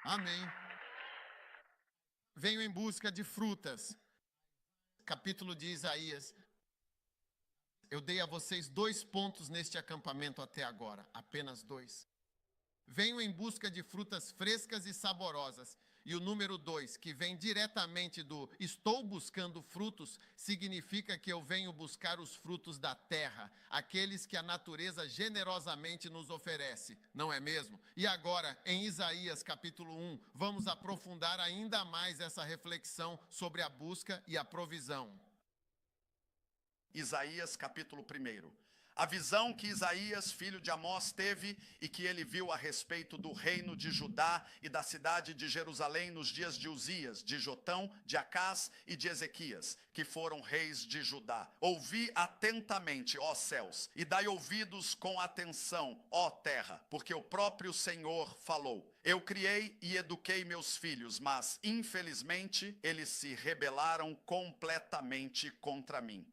Amém. Venho em busca de frutas. Capítulo de Isaías. Eu dei a vocês 2 pontos neste acampamento até agora, apenas 2. Venho em busca de frutas frescas e saborosas. E o número 2, que vem diretamente do estou buscando frutos, significa que eu venho buscar os frutos da terra, aqueles que a natureza generosamente nos oferece, não é mesmo? E agora, em Isaías capítulo 1, vamos aprofundar ainda mais essa reflexão sobre a busca e a provisão. Isaías capítulo 1. A visão que Isaías, filho de Amós, teve e que ele viu a respeito do reino de Judá e da cidade de Jerusalém nos dias de Uzias, de Jotão, de Acás e de Ezequias, que foram reis de Judá. Ouvi atentamente, ó céus, e dai ouvidos com atenção, ó terra, porque o próprio Senhor falou. Eu criei e eduquei meus filhos, mas, infelizmente, eles se rebelaram completamente contra mim.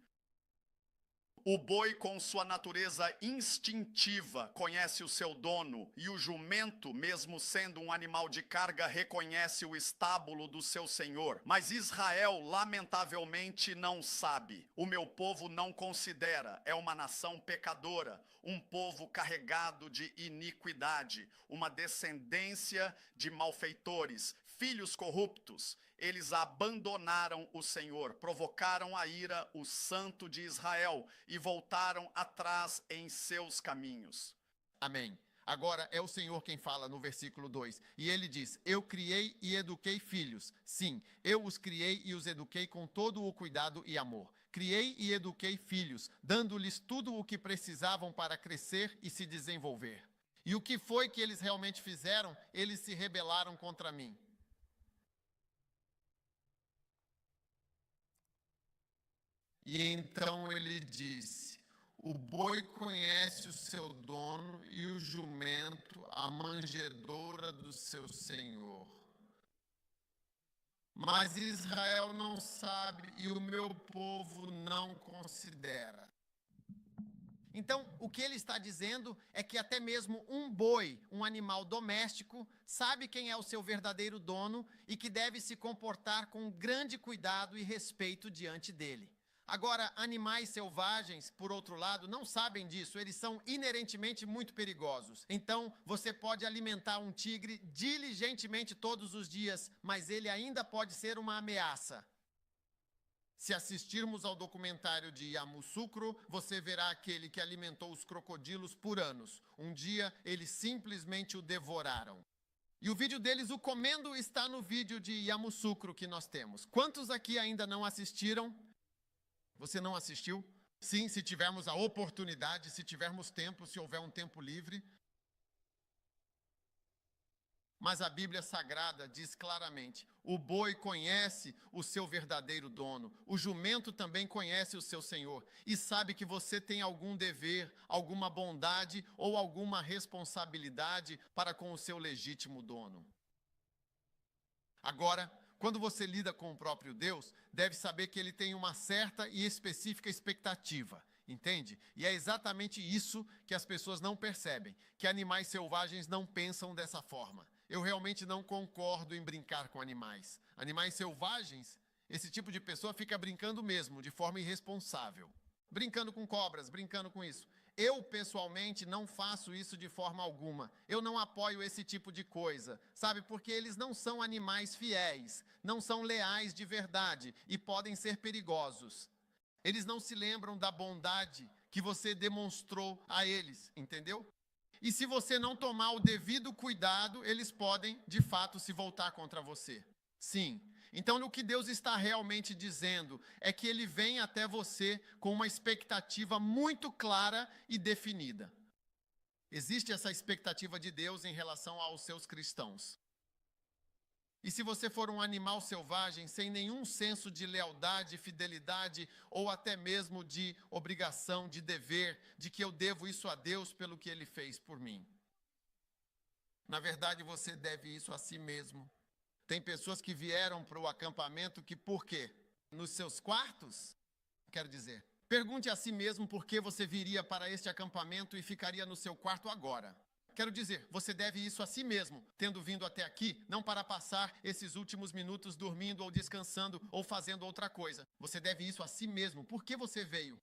O boi, com sua natureza instintiva, conhece o seu dono, e o jumento, mesmo sendo um animal de carga, reconhece o estábulo do seu senhor. Mas Israel, lamentavelmente, não sabe. O meu povo não considera. É uma nação pecadora, um povo carregado de iniquidade, uma descendência de malfeitores, filhos corruptos. Eles abandonaram o Senhor, provocaram a ira, o Santo de Israel, e voltaram atrás em seus caminhos. Amém. Agora é o Senhor quem fala no versículo 2. E ele diz, eu criei e eduquei filhos. Sim, eu os criei e os eduquei com todo o cuidado e amor. Criei e eduquei filhos, dando-lhes tudo o que precisavam para crescer e se desenvolver. E o que foi que eles realmente fizeram? Eles se rebelaram contra mim. E então ele disse, o boi conhece o seu dono e o jumento a manjedoura do seu senhor. Mas Israel não sabe e o meu povo não considera. Então, o que ele está dizendo é que até mesmo um boi, um animal doméstico, sabe quem é o seu verdadeiro dono e que deve se comportar com grande cuidado e respeito diante dele. Agora, animais selvagens, por outro lado, não sabem disso, eles são inerentemente muito perigosos. Então, você pode alimentar um tigre diligentemente todos os dias, mas ele ainda pode ser uma ameaça. Se assistirmos ao documentário de Yamoussoukro, você verá aquele que alimentou os crocodilos por anos. Um dia, eles simplesmente o devoraram. E o vídeo deles, o comendo, está no vídeo de Yamoussoukro que nós temos. Quantos aqui ainda não assistiram? Você não assistiu? Sim, se tivermos a oportunidade, se tivermos tempo, se houver um tempo livre. Mas a Bíblia Sagrada diz claramente, o boi conhece o seu verdadeiro dono, o jumento também conhece o seu senhor e sabe que você tem algum dever, alguma bondade ou alguma responsabilidade para com o seu legítimo dono. Agora, quando você lida com o próprio Deus, deve saber que ele tem uma certa e específica expectativa, entende? E é exatamente isso que as pessoas não percebem, que animais selvagens não pensam dessa forma. Eu realmente não concordo em brincar com animais. Animais selvagens, esse tipo de pessoa fica brincando mesmo, de forma irresponsável. Brincando com cobras, brincando com isso. Eu, pessoalmente, não faço isso de forma alguma. Eu não apoio esse tipo de coisa, sabe? Porque eles não são animais fiéis, não são leais de verdade e podem ser perigosos. Eles não se lembram da bondade que você demonstrou a eles, entendeu? E se você não tomar o devido cuidado, eles podem, de fato, se voltar contra você. Sim. Então, o que Deus está realmente dizendo é que ele vem até você com uma expectativa muito clara e definida. Existe essa expectativa de Deus em relação aos seus cristãos. E se você for um animal selvagem, sem nenhum senso de lealdade, fidelidade, ou até mesmo de obrigação, de dever, de que eu devo isso a Deus pelo que ele fez por mim. Na verdade, você deve isso a si mesmo. Tem pessoas que vieram para o acampamento que por quê? Nos seus quartos? Quero dizer, pergunte a si mesmo por que você viria para este acampamento e ficaria no seu quarto agora. Quero dizer, você deve isso a si mesmo, tendo vindo até aqui, não para passar esses últimos minutos dormindo ou descansando ou fazendo outra coisa. Você deve isso a si mesmo. Por que você veio?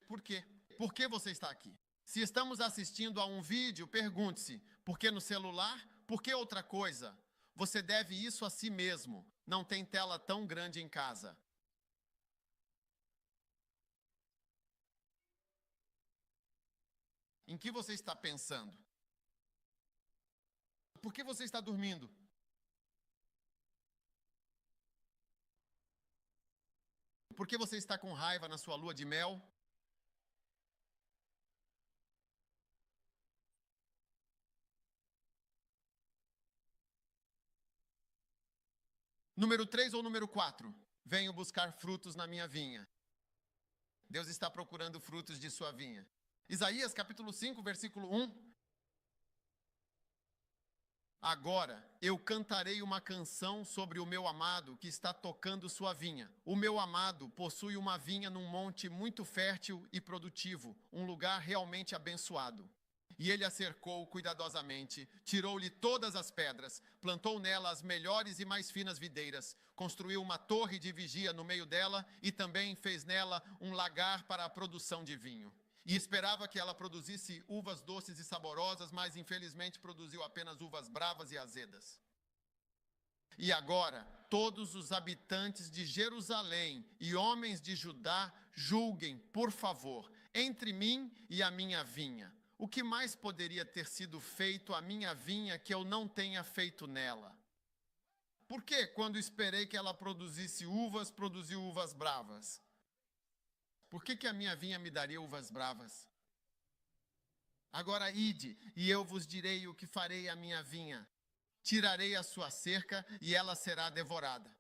Por quê? Por que você está aqui? Se estamos assistindo a um vídeo, pergunte-se, por que no celular? Por que outra coisa? Você deve isso a si mesmo. Não tem tela tão grande em casa. Em que você está pensando? Por que você está dormindo? Por que você está com raiva na sua lua de mel? Número 3 ou número 4? Venho buscar frutos na minha vinha. Deus está procurando frutos de sua vinha. Isaías capítulo 5, versículo 1. Agora eu cantarei uma canção sobre o meu amado que está tocando sua vinha. O meu amado possui uma vinha num monte muito fértil e produtivo, um lugar realmente abençoado. E ele a cercou cuidadosamente, tirou-lhe todas as pedras, plantou nela as melhores e mais finas videiras, construiu uma torre de vigia no meio dela e também fez nela um lagar para a produção de vinho. E esperava que ela produzisse uvas doces e saborosas, mas infelizmente produziu apenas uvas bravas e azedas. E agora, todos os habitantes de Jerusalém e homens de Judá, julguem, por favor, entre mim e a minha vinha. O que mais poderia ter sido feito à minha vinha que eu não tenha feito nela? Por que, quando esperei que ela produzisse uvas, produziu uvas bravas? Por que a minha vinha me daria uvas bravas? Agora ide, e eu vos direi o que farei à minha vinha. Tirarei a sua cerca, e ela será devorada.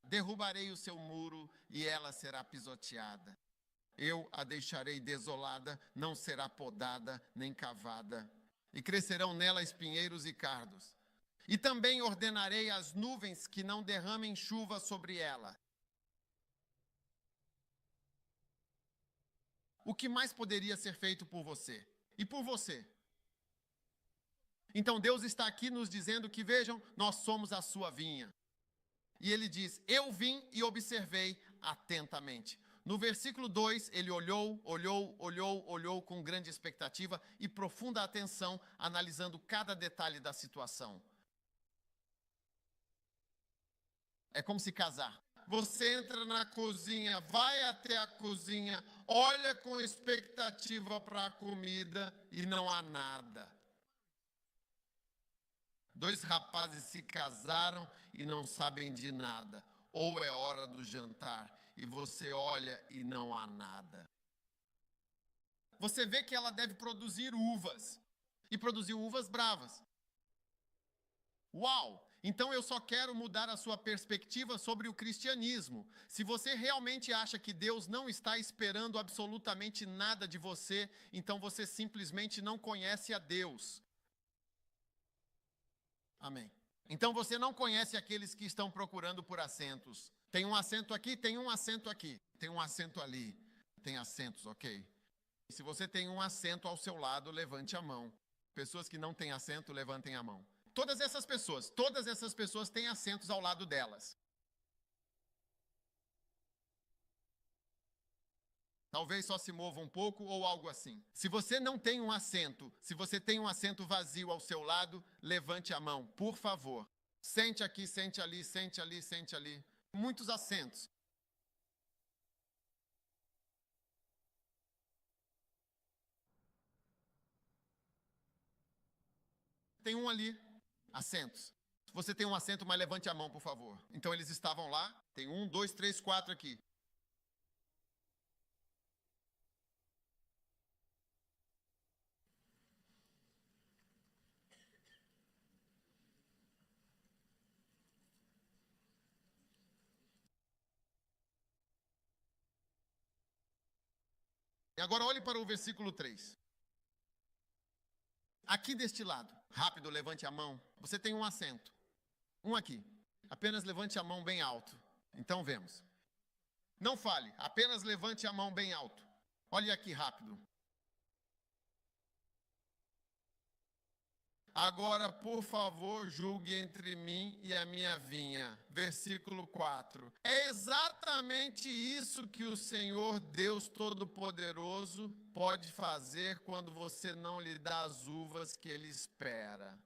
Derrubarei o seu muro, e ela será pisoteada. Eu a deixarei desolada, não será podada nem cavada. E crescerão nela espinheiros e cardos. E também ordenarei às nuvens que não derramem chuva sobre ela. O que mais poderia ser feito por você? E por você? Então Deus está aqui nos dizendo que, vejam, nós somos a sua vinha. E ele diz, eu vim e observei atentamente. No versículo 2, ele olhou com grande expectativa e profunda atenção, analisando cada detalhe da situação. É como se casar. Você entra na cozinha, vai até a cozinha, olha com expectativa para a comida e não há nada. 2 rapazes se casaram e não sabem de nada. Ou é hora do jantar e você olha e não há nada. Você vê que ela deve produzir uvas e produziu uvas bravas. Uau! Então eu só quero mudar a sua perspectiva sobre o cristianismo. Se você realmente acha que Deus não está esperando absolutamente nada de você, então você simplesmente não conhece a Deus. Amém. Então você não conhece aqueles que estão procurando por assentos. Tem um assento aqui, tem um assento aqui, tem um assento ali. Tem assentos, ok? Se você tem um assento ao seu lado, levante a mão. Pessoas que não têm assento, levantem a mão. Todas essas pessoas têm assentos ao lado delas. Talvez só se mova um pouco ou algo assim. Se você não tem um assento, se você tem um assento vazio ao seu lado, levante a mão, por favor. Sente aqui, sente ali, sente ali, sente ali. Muitos assentos. Tem um ali. Assentos. Se você tem um assento, mas levante a mão, por favor. Então eles estavam lá. Tem 1, 2, 3, 4 aqui. E agora olhe para o versículo 3. Aqui deste lado. Rápido, levante a mão. Você tem um assento. Um aqui. Apenas levante a mão bem alto. Então vemos. Não fale, apenas levante a mão bem alto. Olhe aqui rápido. Agora, por favor, julgue entre mim e a minha vinha. Versículo 4. É exatamente isso que o Senhor Deus Todo-Poderoso pode fazer quando você não lhe dá as uvas que ele espera.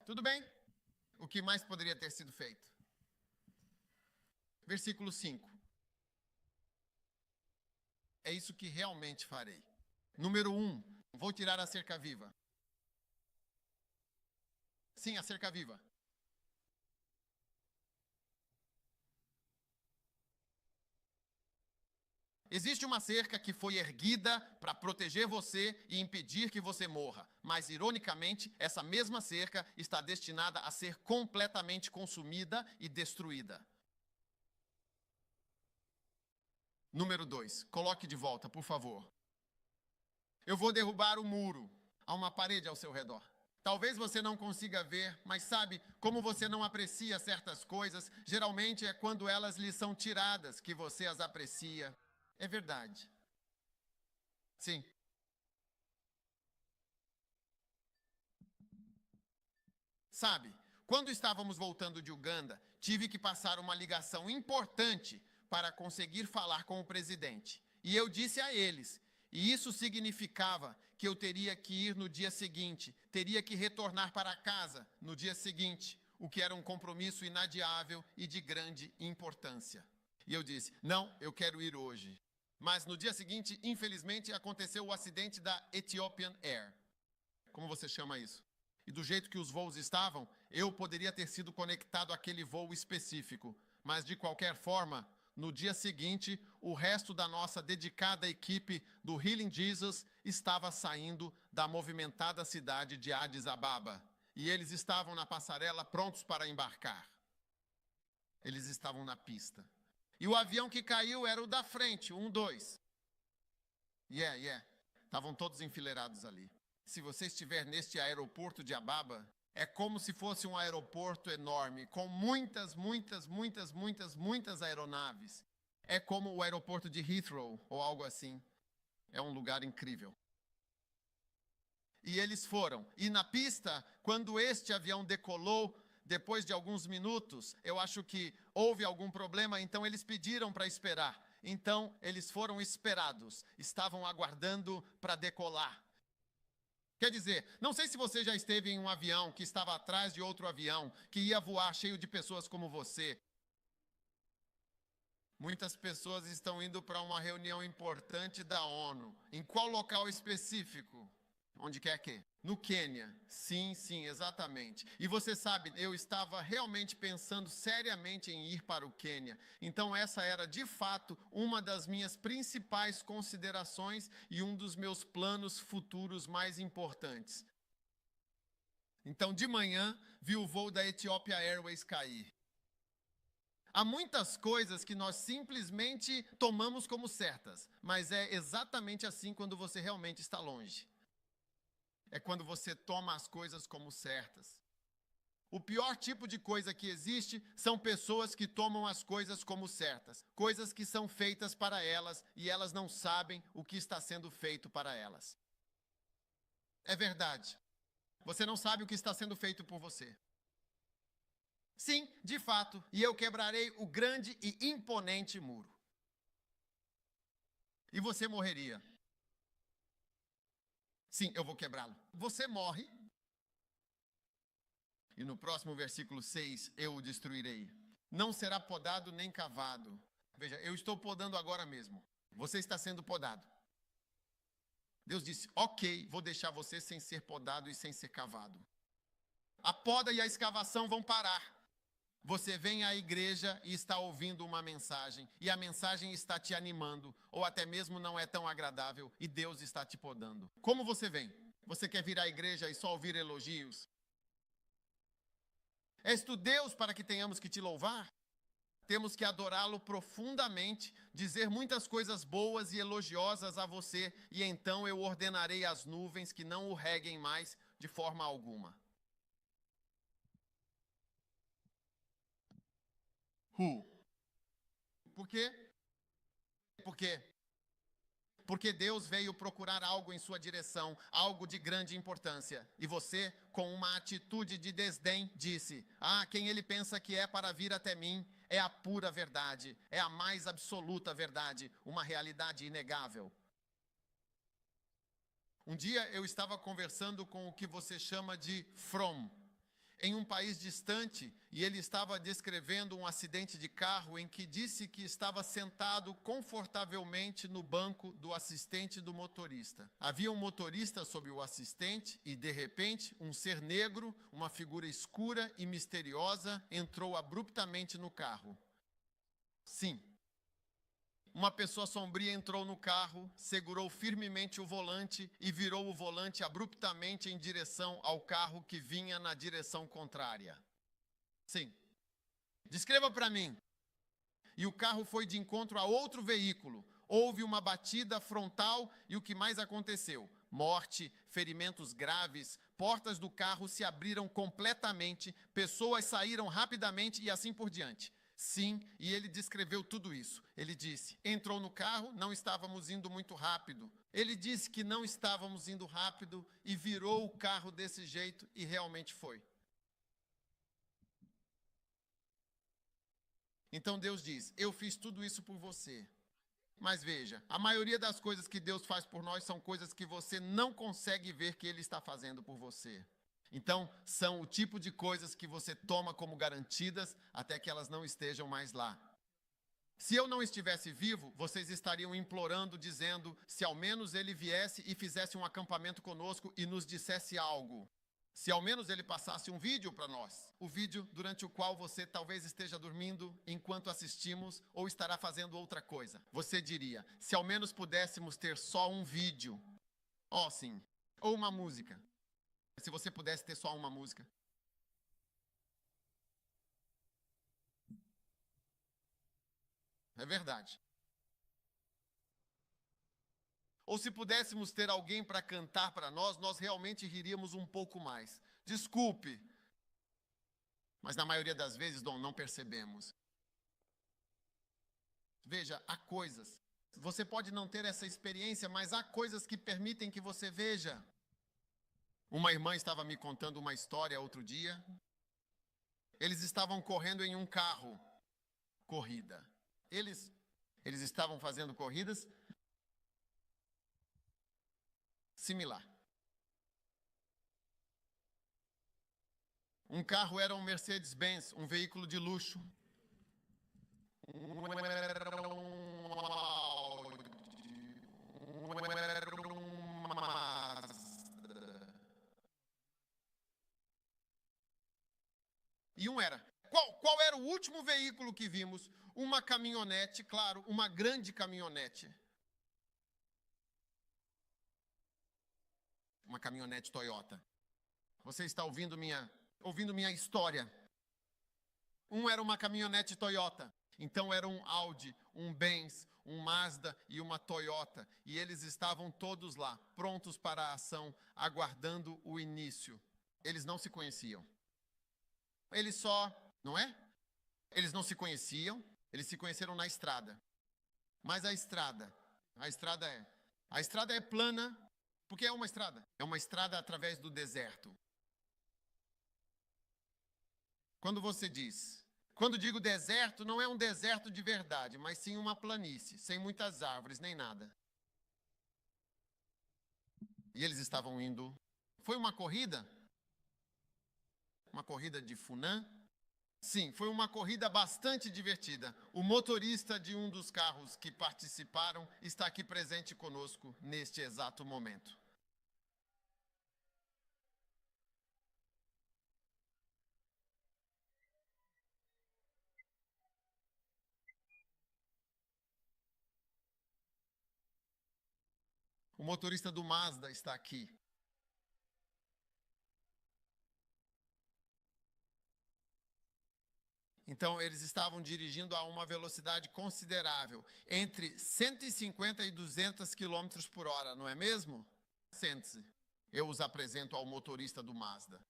Tudo bem? O que mais poderia ter sido feito? Versículo 5. É isso que realmente farei. Número 1, vou tirar a cerca viva. Sim, a cerca viva. Existe uma cerca que foi erguida para proteger você e impedir que você morra. Mas, ironicamente, essa mesma cerca está destinada a ser completamente consumida e destruída. Número 2, coloque de volta, por favor. Eu vou derrubar o muro. Há uma parede ao seu redor. Talvez você não consiga ver, mas sabe, como você não aprecia certas coisas, geralmente é quando elas lhe são tiradas que você as aprecia. É verdade. Sim. Sabe, quando estávamos voltando de Uganda, tive que passar uma ligação importante para conseguir falar com o presidente. E eu disse a eles, e isso significava que eu teria que ir no dia seguinte, teria que retornar para casa no dia seguinte, o que era um compromisso inadiável e de grande importância. E eu disse, não, eu quero ir hoje. Mas no dia seguinte, infelizmente, aconteceu o acidente da Ethiopian Air. Como você chama isso? E do jeito que os voos estavam, eu poderia ter sido conectado àquele voo específico. Mas, de qualquer forma, no dia seguinte, o resto da nossa dedicada equipe do Healing Jesus estava saindo da movimentada cidade de Addis Ababa. E eles estavam na passarela prontos para embarcar. Eles estavam na pista. E o avião que caiu era o da frente, o 12. Estavam todos enfileirados ali. Se você estiver neste aeroporto de Ababa, é como se fosse um aeroporto enorme, com muitas aeronaves. É como o aeroporto de Heathrow, ou algo assim. É um lugar incrível. E eles foram. E na pista, quando este avião decolou, depois de alguns minutos, eu acho que houve algum problema, então eles pediram para esperar. Então, eles foram esperados. Estavam aguardando para decolar. Quer dizer, não sei se você já esteve em um avião que estava atrás de outro avião, que ia voar cheio de pessoas como você. Muitas pessoas estão indo para uma reunião importante da ONU. Em qual local específico? Onde quer que? No Quênia. Sim, exatamente. E você sabe, eu estava realmente pensando seriamente em ir para o Quênia. Então essa era, de fato, uma das minhas principais considerações e um dos meus planos futuros mais importantes. Então, de manhã, vi o voo da Ethiopia Airways cair. Há muitas coisas que nós simplesmente tomamos como certas, mas é exatamente assim quando você realmente está longe. É quando você toma as coisas como certas. O pior tipo de coisa que existe são pessoas que tomam as coisas como certas. Coisas que são feitas para elas e elas não sabem o que está sendo feito para elas. É verdade. Você não sabe o que está sendo feito por você. Sim, de fato, e eu quebrarei o grande e imponente muro. E você morreria. Sim, eu vou quebrá-lo. Você morre. E no próximo versículo 6, eu o destruirei. Não será podado nem cavado. Veja, eu estou podando agora mesmo. Você está sendo podado. Deus disse, ok, vou deixar você sem ser podado e sem ser cavado. A poda e a escavação vão parar. Você vem à igreja e está ouvindo uma mensagem, e a mensagem está te animando, ou até mesmo não é tão agradável, e Deus está te podando. Como você vem? Você quer vir à igreja e só ouvir elogios? És tu Deus para que tenhamos que te louvar? Temos que adorá-lo profundamente, dizer muitas coisas boas e elogiosas a você, e então eu ordenarei às nuvens que não o reguem mais de forma alguma. Por quê? Porque Deus veio procurar algo em sua direção, algo de grande importância. E você, com uma atitude de desdém, disse: quem ele pensa que é para vir até mim é a pura verdade, é a mais absoluta verdade, uma realidade inegável. Um dia eu estava conversando com o que você chama de Fromm, em um país distante, e ele estava descrevendo um acidente de carro em que disse que estava sentado confortavelmente no banco do assistente do motorista. Havia um motorista sob o assistente e, de repente, um ser negro, uma figura escura e misteriosa, entrou abruptamente no carro. Sim. Uma pessoa sombria entrou no carro, segurou firmemente o volante e virou o volante abruptamente em direção ao carro que vinha na direção contrária. Sim. Descreva para mim. E o carro foi de encontro a outro veículo. Houve uma batida frontal e o que mais aconteceu? Morte, ferimentos graves, portas do carro se abriram completamente, pessoas saíram rapidamente e assim por diante. Sim, e ele descreveu tudo isso. Ele disse, entrou no carro, não estávamos indo muito rápido. Ele disse que não estávamos indo rápido e virou o carro desse jeito e realmente foi. Então Deus diz, eu fiz tudo isso por você. Mas veja, a maioria das coisas que Deus faz por nós são coisas que você não consegue ver que Ele está fazendo por você. Então, são o tipo de coisas que você toma como garantidas até que elas não estejam mais lá. Se eu não estivesse vivo, vocês estariam implorando, dizendo, se ao menos ele viesse e fizesse um acampamento conosco e nos dissesse algo. Se ao menos ele passasse um vídeo para nós. O vídeo durante o qual você talvez esteja dormindo enquanto assistimos ou estará fazendo outra coisa. Você diria, se ao menos pudéssemos ter só um vídeo. Sim. Ou uma música. Se você pudesse ter só uma música. É verdade. Ou se pudéssemos ter alguém para cantar para nós, nós realmente riríamos um pouco mais. Desculpe. Mas na maioria das vezes não percebemos. Veja, há coisas. Você pode não ter essa experiência, mas há coisas que permitem que você veja. Uma irmã estava me contando uma história outro dia. Eles estavam correndo em um carro. Corrida. Eles estavam fazendo corridas similar. Um carro era um Mercedes-Benz, um veículo de luxo. E um era. Qual era o último veículo que vimos? Uma caminhonete, claro, uma grande caminhonete. Uma caminhonete Toyota. Você está ouvindo minha história. Um era uma caminhonete Toyota. Então era um Audi, um Benz, um Mazda e uma Toyota. E eles estavam todos lá, prontos para a ação, aguardando o início. Eles não se conheciam. Eles só, não é? Eles não se conheciam, eles se conheceram na estrada. Mas a estrada é plana, porque é uma estrada. É uma estrada através do deserto. Quando digo deserto, não é um deserto de verdade, mas sim uma planície, sem muitas árvores, nem nada. E eles estavam indo. Foi uma corrida? Uma corrida de Funan? Sim, foi uma corrida bastante divertida. O motorista de um dos carros que participaram está aqui presente conosco neste exato momento. O motorista do Mazda está aqui. Então, eles estavam dirigindo a uma velocidade considerável, entre 150 e 200 km por hora, não é mesmo? Sente-se. Eu os apresento ao motorista do Mazda.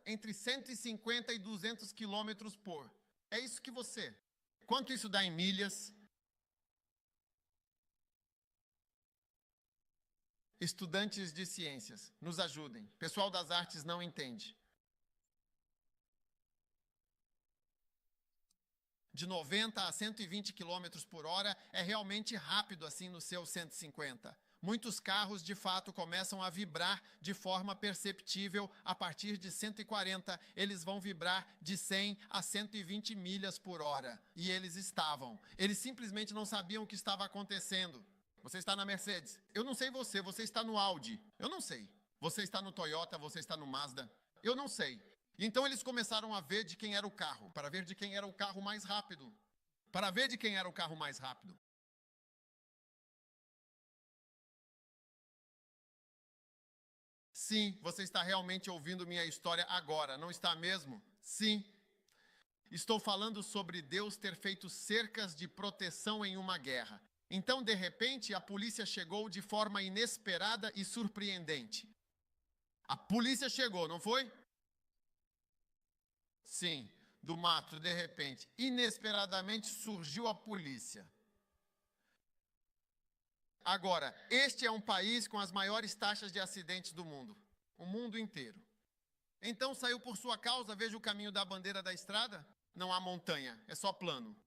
entre 150 e 200 quilômetros por. É isso que você. Quanto isso dá em milhas? Estudantes de ciências, nos ajudem. Pessoal das artes não entende. De 90 a 120 quilômetros por hora é realmente rápido assim no seu 150. Muitos carros, de fato, começam a vibrar de forma perceptível a partir de 140. Eles vão vibrar de 100 a 120 milhas por hora. E eles estavam. Eles simplesmente não sabiam o que estava acontecendo. Você está na Mercedes. Eu não sei você. Você está no Audi. Eu não sei. Você está no Toyota. Você está no Mazda. Eu não sei. Então eles começaram a ver de quem era o carro. Para ver de quem era o carro mais rápido. Para ver de quem era o carro mais rápido. Sim, você está realmente ouvindo minha história agora, não está mesmo? Sim. Estou falando sobre Deus ter feito cercas de proteção em uma guerra. Então, de repente, a polícia chegou de forma inesperada e surpreendente. A polícia chegou, não foi? Sim, do mato, de repente. Inesperadamente surgiu a polícia. Agora, este é um país com as maiores taxas de acidentes do mundo. O mundo inteiro. Então saiu por sua causa, veja o caminho da bandeira da estrada. Não há montanha, é só plano.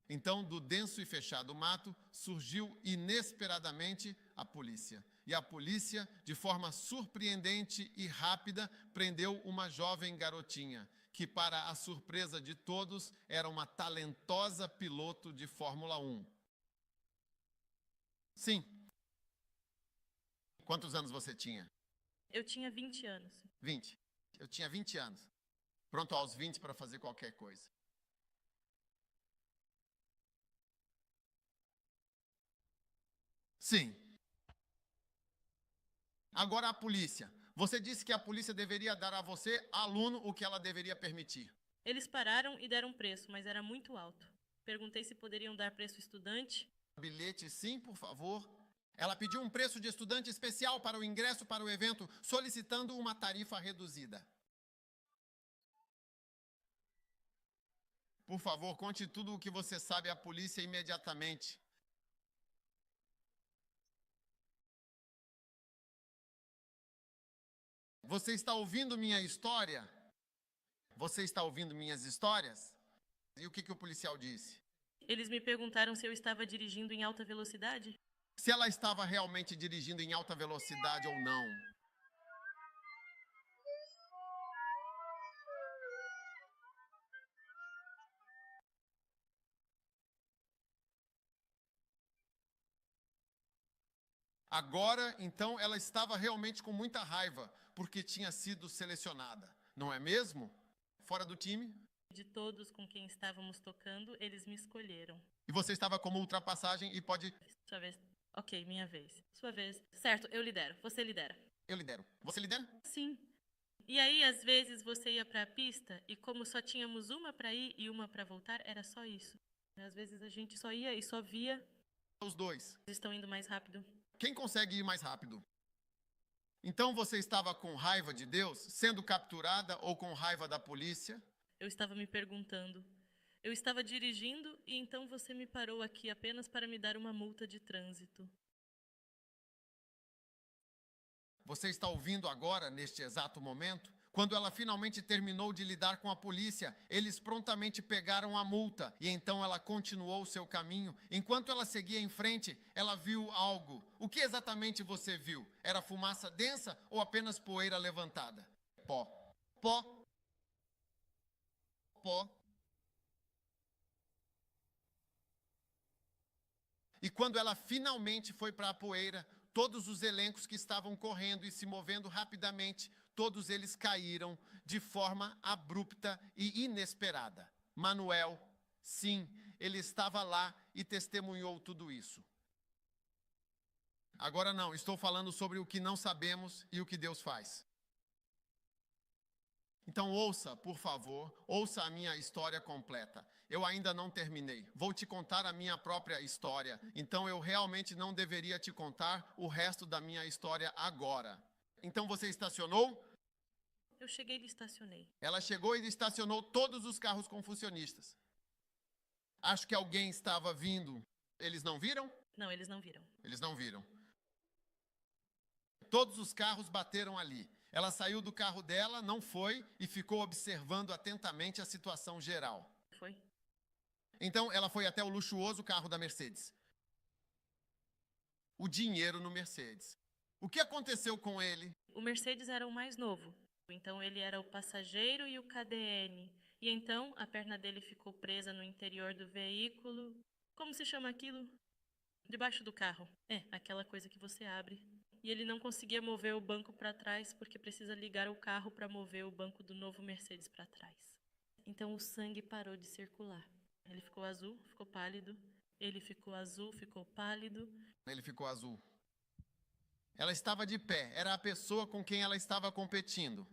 Então, do denso e fechado mato, surgiu inesperadamente a polícia. E a polícia, de forma surpreendente e rápida, prendeu uma jovem garotinha, que, para a surpresa de todos, era uma talentosa piloto de Fórmula 1. Sim. Quantos anos você tinha? Eu tinha 20 anos. 20. Eu tinha 20 anos. Pronto aos 20 para fazer qualquer coisa. Sim. Agora a polícia. Você disse que a polícia deveria dar a você, aluno, o que ela deveria permitir. Eles pararam e deram preço, mas era muito alto. Perguntei se poderiam dar preço estudante. Bilhete, sim, por favor. Ela pediu um preço de estudante especial para o ingresso para o evento, solicitando uma tarifa reduzida. Por favor, conte tudo o que você sabe à polícia imediatamente. Você está ouvindo minha história? Você está ouvindo minhas histórias? E o que o policial disse? Eles me perguntaram se eu estava dirigindo em alta velocidade. Se ela estava realmente dirigindo em alta velocidade ou não. Agora, então, ela estava realmente com muita raiva, porque tinha sido selecionada, não é mesmo? Fora do time. De todos com quem estávamos tocando, eles me escolheram. E você estava como ultrapassagem e pode... Sua vez. Ok, minha vez. Sua vez. Certo, eu lidero. Você lidera. Eu lidero. Você lidera? Sim. E aí, às vezes, você ia para a pista e como só tínhamos uma para ir e uma para voltar, era só isso. Às vezes a gente só ia e só via. Os dois. Eles estão indo mais rápido. Quem consegue ir mais rápido? Então você estava com raiva de Deus, sendo capturada ou com raiva da polícia? Eu estava me perguntando. Eu estava dirigindo e então você me parou aqui apenas para me dar uma multa de trânsito. Você está ouvindo agora, neste exato momento? Quando ela finalmente terminou de lidar com a polícia, eles prontamente pegaram a multa e então ela continuou o seu caminho. Enquanto ela seguia em frente, ela viu algo. O que exatamente você viu? Era fumaça densa ou apenas poeira levantada? Pó. Pó. Pó. E quando ela finalmente foi para a poeira, todos os elencos que estavam correndo e se movendo rapidamente, todos eles caíram de forma abrupta e inesperada. Manuel, sim, ele estava lá e testemunhou tudo isso. Agora não, estou falando sobre o que não sabemos e o que Deus faz. Então ouça, por favor, ouça a minha história completa. Eu ainda não terminei. Vou te contar a minha própria história. Então eu realmente não deveria te contar o resto da minha história agora. Então você estacionou? Eu cheguei e estacionei. Ela chegou e estacionou todos os carros confucionistas. Acho que alguém estava vindo. Eles não viram? Não, eles não viram. Eles não viram. Todos os carros bateram ali. Ela saiu do carro dela, não foi, e ficou observando atentamente a situação geral. Foi? Então, ela foi até o luxuoso carro da Mercedes. O dinheiro no Mercedes. O que aconteceu com ele? O Mercedes era o mais novo. Então ele era o passageiro e o KDN. E então a perna dele ficou presa no interior do veículo. Como se chama aquilo? Debaixo do carro. É, aquela coisa que você abre. E ele não conseguia mover o banco para trás porque precisa ligar o carro para mover o banco do novo Mercedes para trás. Então o sangue parou de circular. Ele ficou azul, ficou pálido. Ele ficou azul, ficou pálido. Ele ficou azul. Ela estava de pé, era a pessoa com quem ela estava competindo.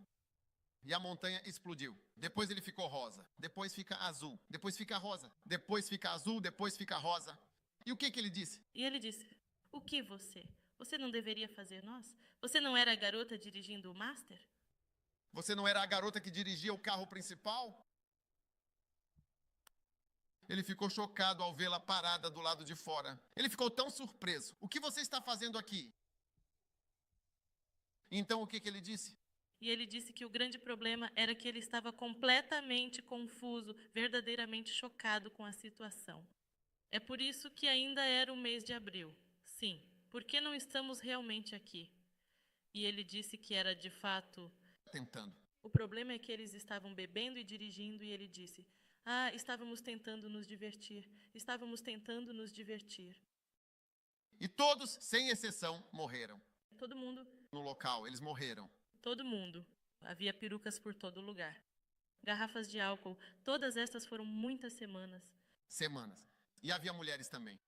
E a montanha explodiu. Depois ele ficou rosa, depois fica azul, depois fica rosa, depois fica azul, depois fica rosa. E o que ele disse? E ele disse: "O que você? Você não deveria fazer nós? Você não era a garota dirigindo o Master?" Você não era a garota que dirigia o carro principal? Ele ficou chocado ao vê-la parada do lado de fora. Ele ficou tão surpreso. O que você está fazendo aqui? Então o que ele disse? E ele disse que o grande problema era que ele estava completamente confuso, verdadeiramente chocado com a situação. É por isso que ainda era o mês de abril. Sim, por que não estamos realmente aqui? E ele disse que era de fato... Tentando. O problema é que eles estavam bebendo e dirigindo e ele disse: "Ah, estávamos tentando nos divertir. Estávamos tentando nos divertir." E todos, sem exceção, morreram. Todo mundo... No local, eles morreram. Todo mundo. Havia perucas por todo lugar. Garrafas de álcool. Todas estas foram muitas semanas. Semanas. E havia mulheres também.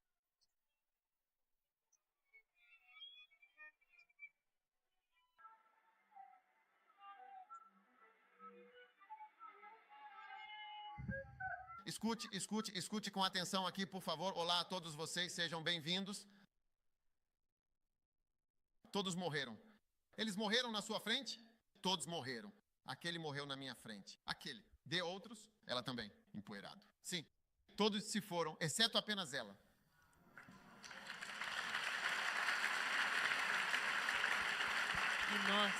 Escute com atenção aqui, por favor. Olá a todos vocês, sejam bem-vindos. Todos morreram. Eles morreram na sua frente? Todos morreram. Aquele morreu na minha frente. Aquele. De outros, ela também, empoeirado. Sim, todos se foram, exceto apenas ela. E nós,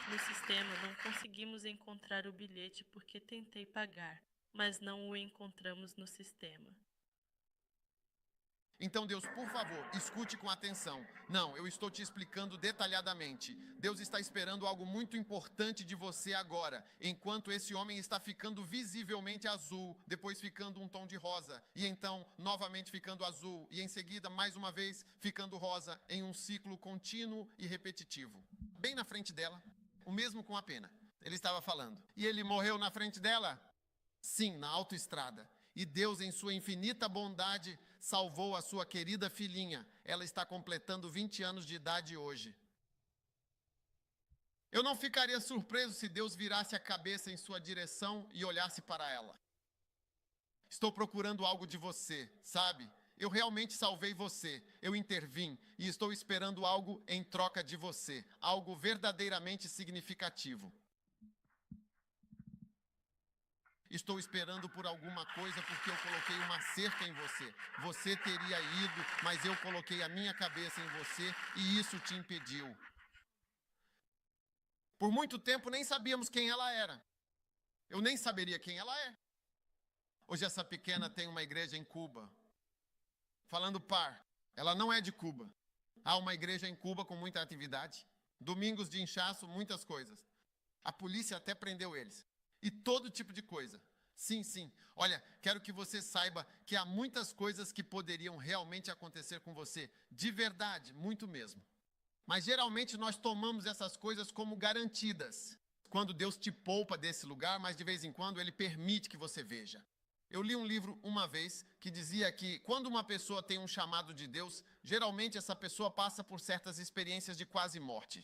no sistema, não conseguimos encontrar o bilhete porque tentei pagar, mas não o encontramos no sistema. Então, Deus, por favor, escute com atenção. Não, eu estou te explicando detalhadamente. Deus está esperando algo muito importante de você agora, enquanto esse homem está ficando visivelmente azul, depois ficando um tom de rosa, e então novamente ficando azul, e em seguida, mais uma vez, ficando rosa, em um ciclo contínuo e repetitivo. Bem na frente dela, o mesmo com a pena. Ele estava falando. E ele morreu na frente dela? Sim, na autoestrada. E Deus, em sua infinita bondade, salvou a sua querida filhinha. Ela está completando 20 anos de idade hoje. Eu não ficaria surpreso se Deus virasse a cabeça em sua direção e olhasse para ela. Estou procurando algo de você, sabe? Eu realmente salvei você, eu intervim e estou esperando algo em troca de você, algo verdadeiramente significativo. Estou esperando por alguma coisa porque eu coloquei uma cerca em você. Você teria ido, mas eu coloquei a minha cabeça em você e isso te impediu. Por muito tempo nem sabíamos quem ela era. Eu nem saberia quem ela é. Hoje essa pequena tem uma igreja em Cuba. Falando par, ela não é de Cuba. Há uma igreja em Cuba com muita atividade. Domingos de inchaço, muitas coisas. A polícia até prendeu eles. E todo tipo de coisa. Sim, sim. Olha, quero que você saiba que há muitas coisas que poderiam realmente acontecer com você. De verdade, muito mesmo. Mas geralmente nós tomamos essas coisas como garantidas. Quando Deus te poupa desse lugar, mas de vez em quando Ele permite que você veja. Eu li um livro uma vez que dizia que quando uma pessoa tem um chamado de Deus, geralmente essa pessoa passa por certas experiências de quase morte.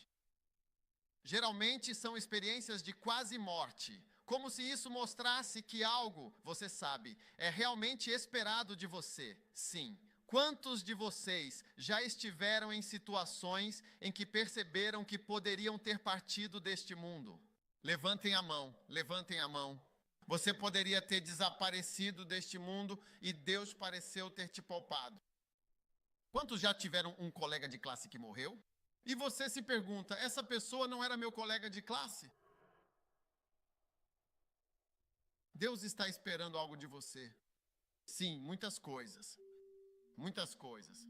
Geralmente são experiências de quase morte. Como se isso mostrasse que algo, você sabe, é realmente esperado de você. Sim, Quantos de vocês já estiveram em situações em que perceberam que poderiam ter partido deste mundo? Levantem a mão, levantem a mão. Você poderia ter desaparecido deste mundo e Deus pareceu ter te poupado. Quantos já tiveram um colega de classe que morreu? E você se pergunta, essa pessoa não era meu colega de classe? Deus está esperando algo de você. Sim, muitas coisas. Muitas coisas.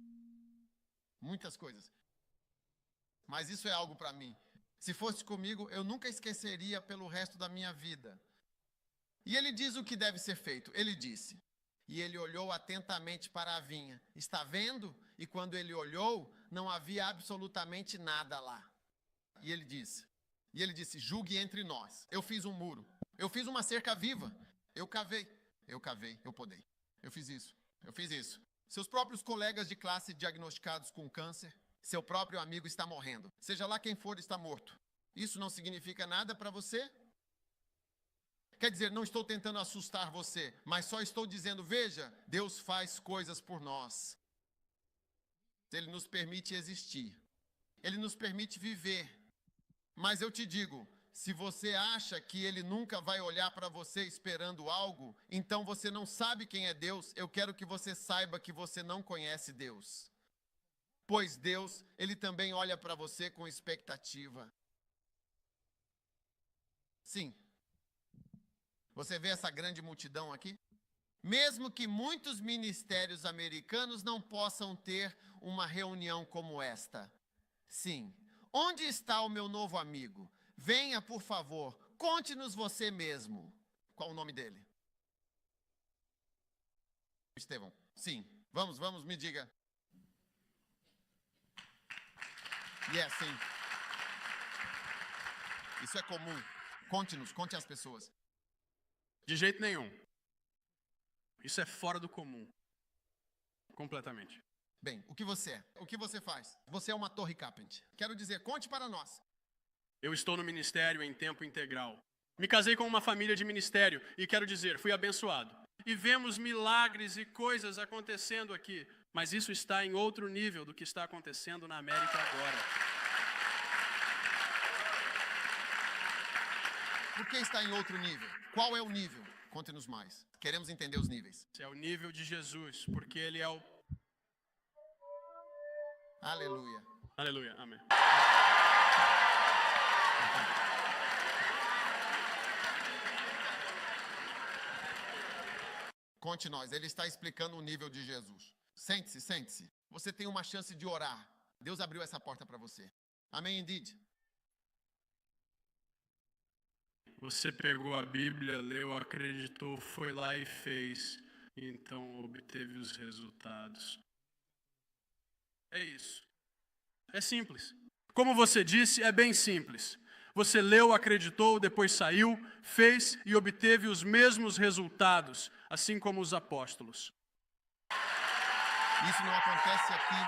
Muitas coisas. Mas isso é algo para mim. Se fosse comigo, eu nunca esqueceria pelo resto da minha vida. E ele diz o que deve ser feito. Ele disse, e ele olhou atentamente para a vinha. Está vendo? E quando ele olhou, não havia absolutamente nada lá. E ele disse, julgue entre nós. Eu fiz um muro. Eu fiz uma cerca viva. Eu cavei, eu podei. Eu fiz isso. Seus próprios colegas de classe diagnosticados com câncer, seu próprio amigo está morrendo. Seja lá quem for, está morto. Isso não significa nada para você? Quer dizer, não estou tentando assustar você, mas só estou dizendo, veja, Deus faz coisas por nós. Ele nos permite existir. Ele nos permite viver. Mas eu te digo, se você acha que Ele nunca vai olhar para você esperando algo, então você não sabe quem é Deus. Eu quero que você saiba que você não conhece Deus. Pois Deus, Ele também olha para você com expectativa. Sim. Você vê essa grande multidão aqui? Mesmo que muitos ministérios americanos não possam ter uma reunião como esta. Sim. Onde está o meu novo amigo? Venha, por favor, conte-nos você mesmo. Qual o nome dele? Estevão. Sim. Vamos, me diga. Sim. Isso é comum. Conte-nos, conte às pessoas. De jeito nenhum. Isso é fora do comum. Completamente. Bem, o que você é? O que você faz? Você é uma torre Carpenter. Quero dizer, conte para nós. Eu estou no ministério em tempo integral. Me casei com uma família de ministério e quero dizer, fui abençoado. E vemos milagres e coisas acontecendo aqui. Mas isso está em outro nível do que está acontecendo na América agora. Por que está em outro nível? Qual é o nível? Conte-nos mais. Queremos entender os níveis. Esse é o nível de Jesus, porque Ele é o... Aleluia. Aleluia, amém. Conte nós, ele está explicando o nível de Jesus. Sente-se, sente-se. Você tem uma chance de orar. Deus abriu essa porta para você. Amém, indeed. Você pegou a Bíblia, leu, acreditou, foi lá e fez. Então obteve os resultados. É isso. É simples. Como você disse, é bem simples. Você leu, acreditou, depois saiu, fez e obteve os mesmos resultados, assim como os apóstolos. Isso não acontece aqui.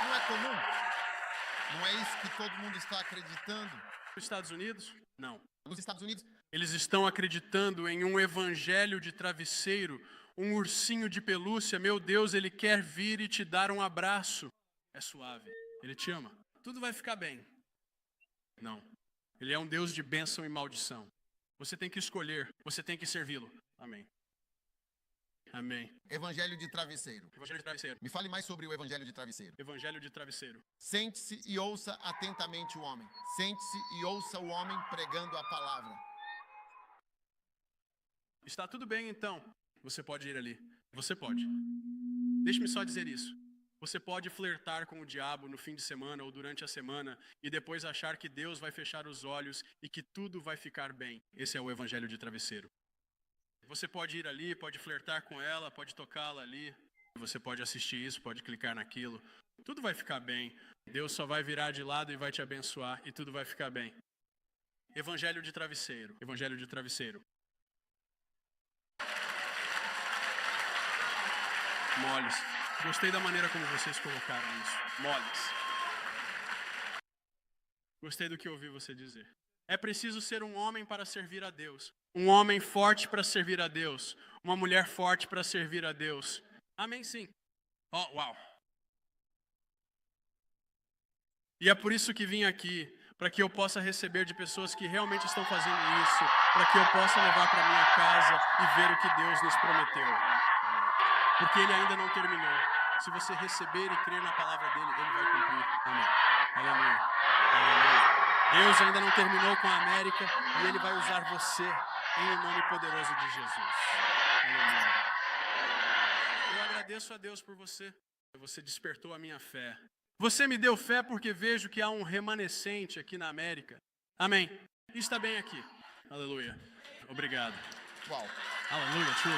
Não é comum. Não é isso que todo mundo está acreditando. Nos Estados Unidos? Não. Nos Estados Unidos? Eles estão acreditando em um evangelho de travesseiro, um ursinho de pelúcia. Meu Deus, ele quer vir e te dar um abraço. É suave. Ele te ama. Tudo vai ficar bem. Não. Ele é um Deus de bênção e maldição. Você tem que escolher. Você tem que servi-lo. Amém. Amém. Evangelho de travesseiro. Evangelho de travesseiro. Me fale mais sobre o evangelho de travesseiro. Evangelho de travesseiro. Sente-se e ouça atentamente o homem. Sente-se e ouça o homem pregando a palavra. Está tudo bem, então. Você pode ir ali. Você pode. Deixe-me só dizer isso. Você pode flertar com o diabo no fim de semana ou durante a semana e depois achar que Deus vai fechar os olhos e que tudo vai ficar bem. Esse é o evangelho de travesseiro. Você pode ir ali, pode flertar com ela, pode tocá-la ali. Você pode assistir isso, pode clicar naquilo. Tudo vai ficar bem. Deus só vai virar de lado e vai te abençoar e tudo vai ficar bem. Evangelho de travesseiro. Evangelho de travesseiro. Moles. Gostei da maneira como vocês colocaram isso. Moles. Gostei do que ouvi você dizer. É preciso ser um homem para servir a Deus. Um homem forte para servir a Deus. Uma mulher forte para servir a Deus. Amém, sim. Oh, uau! E é por isso que vim aqui, para que eu possa receber de pessoas que realmente estão fazendo isso, para que eu possa levar para minha casa e ver o que Deus nos prometeu. Porque Ele ainda não terminou. Se você receber e crer na palavra dEle, Ele vai cumprir. Amém. Aleluia. Aleluia. Deus ainda não terminou com a América e Ele vai usar você em nome poderoso de Jesus. Aleluia. Eu agradeço a Deus por você. Você despertou a minha fé. Você me deu fé porque vejo que há um remanescente aqui na América. Amém. Está bem aqui. Aleluia. Obrigado. Uau. Aleluia, truly.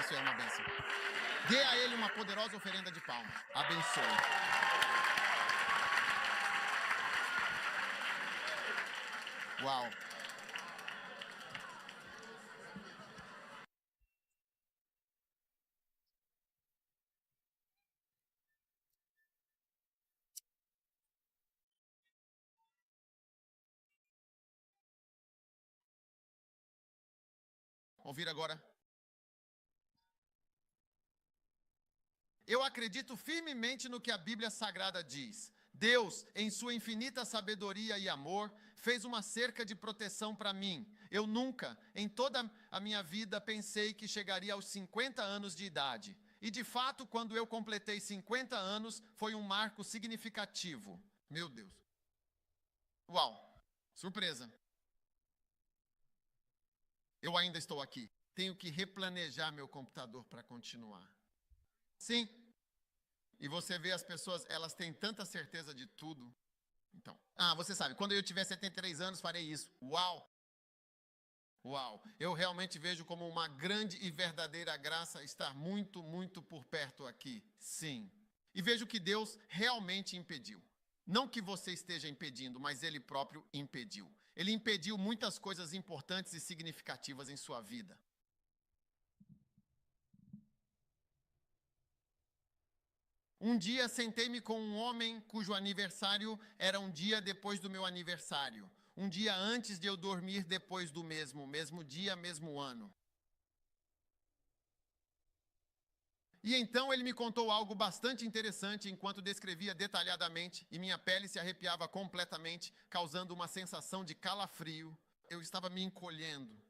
Isso é uma bênção. Dê a ele uma poderosa oferenda de palmas. Abençoe. Uau. Ouvir agora. Eu acredito firmemente no que a Bíblia Sagrada diz. Deus, em sua infinita sabedoria e amor, fez uma cerca de proteção para mim. Eu nunca, em toda a minha vida, pensei que chegaria aos 50 anos de idade. E de fato, quando eu completei 50 anos, foi um marco significativo. Meu Deus. Uau, surpresa. Eu ainda estou aqui. Tenho que replanejar meu computador para continuar. Sim. E você vê as pessoas, elas têm tanta certeza de tudo. Então, você sabe, quando eu tiver 73 anos, farei isso. Uau! Uau! Eu realmente vejo como uma grande e verdadeira graça estar muito, muito por perto aqui. Sim. E vejo que Deus realmente impediu. Não que você esteja impedindo, mas Ele próprio impediu. Ele impediu muitas coisas importantes e significativas em sua vida. Um dia sentei-me com um homem cujo aniversário era um dia depois do meu aniversário. Um dia antes de eu dormir depois do mesmo dia, mesmo ano. E então ele me contou algo bastante interessante enquanto descrevia detalhadamente e minha pele se arrepiava completamente, causando uma sensação de calafrio. Eu estava me encolhendo.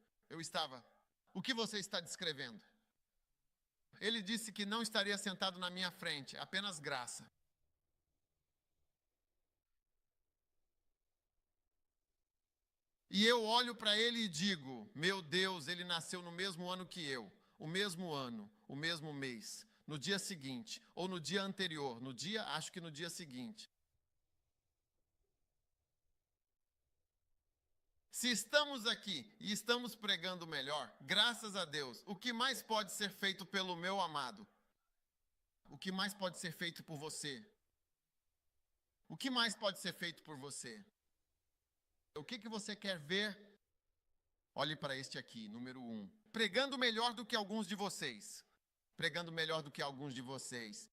O que você está descrevendo? Ele disse que não estaria sentado na minha frente, apenas graça. E eu olho para ele e digo, meu Deus, ele nasceu no mesmo ano que eu, o mesmo ano, o mesmo mês, no dia seguinte, ou no dia anterior, acho que no dia seguinte. Se estamos aqui e estamos pregando melhor, graças a Deus, o que mais pode ser feito pelo meu amado? O que mais pode ser feito por você? O que mais pode ser feito por você? O que você quer ver? Olhe para este aqui, número 1. Pregando melhor do que alguns de vocês. Pregando melhor do que alguns de vocês.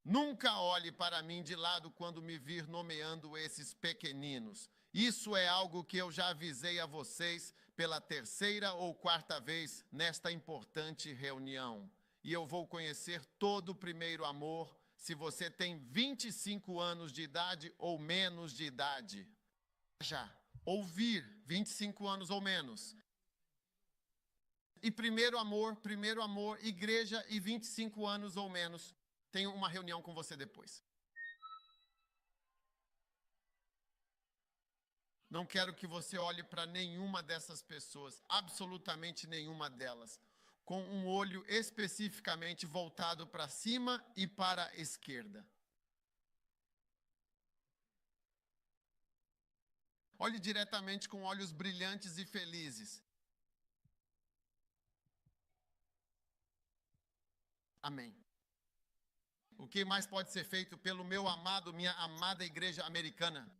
Nunca olhe para mim de lado quando me vir nomeando esses pequeninos. Isso é algo que eu já avisei a vocês pela 3ª ou 4ª vez nesta importante reunião. E eu vou conhecer todo o primeiro amor se você tem 25 anos de idade ou menos de idade. Já ouvir 25 anos ou menos. E primeiro amor, igreja e 25 anos ou menos. Tenho uma reunião com você depois. Não quero que você olhe para nenhuma dessas pessoas, absolutamente nenhuma delas, com um olho especificamente voltado para cima e para a esquerda. Olhe diretamente com olhos brilhantes e felizes. Amém. O que mais pode ser feito pelo minha amada igreja americana?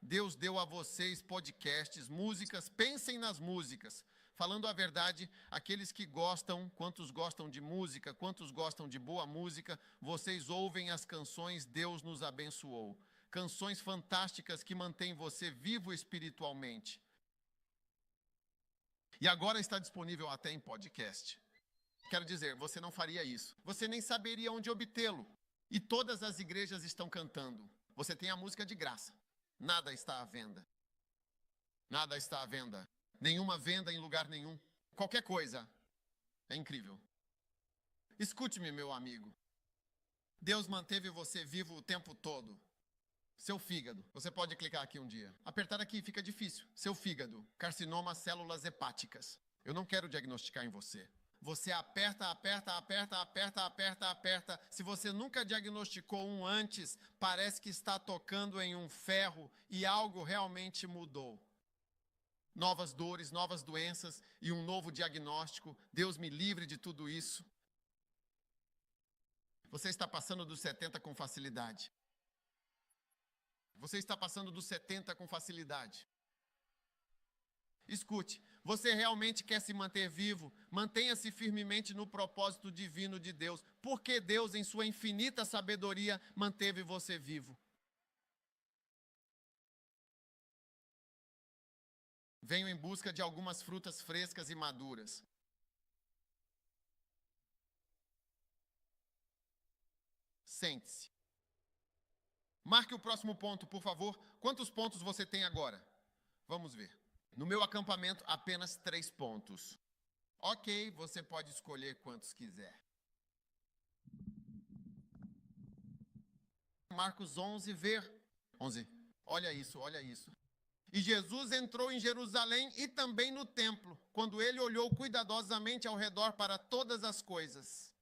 Deus deu a vocês podcasts, músicas, pensem nas músicas. Falando a verdade, aqueles que gostam, quantos gostam de música, quantos gostam de boa música, vocês ouvem as canções Deus nos abençoou. Canções fantásticas que mantêm você vivo espiritualmente. E agora está disponível até em podcast. Quero dizer, você não faria isso. Você nem saberia onde obtê-lo. E todas as igrejas estão cantando. Você tem a música de graça. Nada está à venda. Nada está à venda. Nenhuma venda em lugar nenhum. Qualquer coisa. É incrível. Escute-me, meu amigo. Deus manteve você vivo o tempo todo. Seu fígado. Você pode clicar aqui um dia. Apertar aqui fica difícil. Seu fígado. Carcinoma, células hepáticas. Eu não quero diagnosticar em você. Você aperta. Se você nunca diagnosticou um antes, parece que está tocando em um ferro e algo realmente mudou. Novas dores, novas doenças e um novo diagnóstico. Deus me livre de tudo isso. Você está passando dos 70 com facilidade. Você está passando dos 70 com facilidade. Escute, você realmente quer se manter vivo? Mantenha-se firmemente no propósito divino de Deus. Porque Deus, em sua infinita sabedoria, manteve você vivo. Venho em busca de algumas frutas frescas e maduras. Sente-se. Marque o próximo ponto, por favor. Quantos pontos você tem agora? Vamos ver. No meu acampamento, apenas 3 pontos. Ok, você pode escolher quantos quiser. Marcos 11, ver. 11. Olha isso, olha isso. E Jesus entrou em Jerusalém e também no templo, quando ele olhou cuidadosamente ao redor para todas as coisas.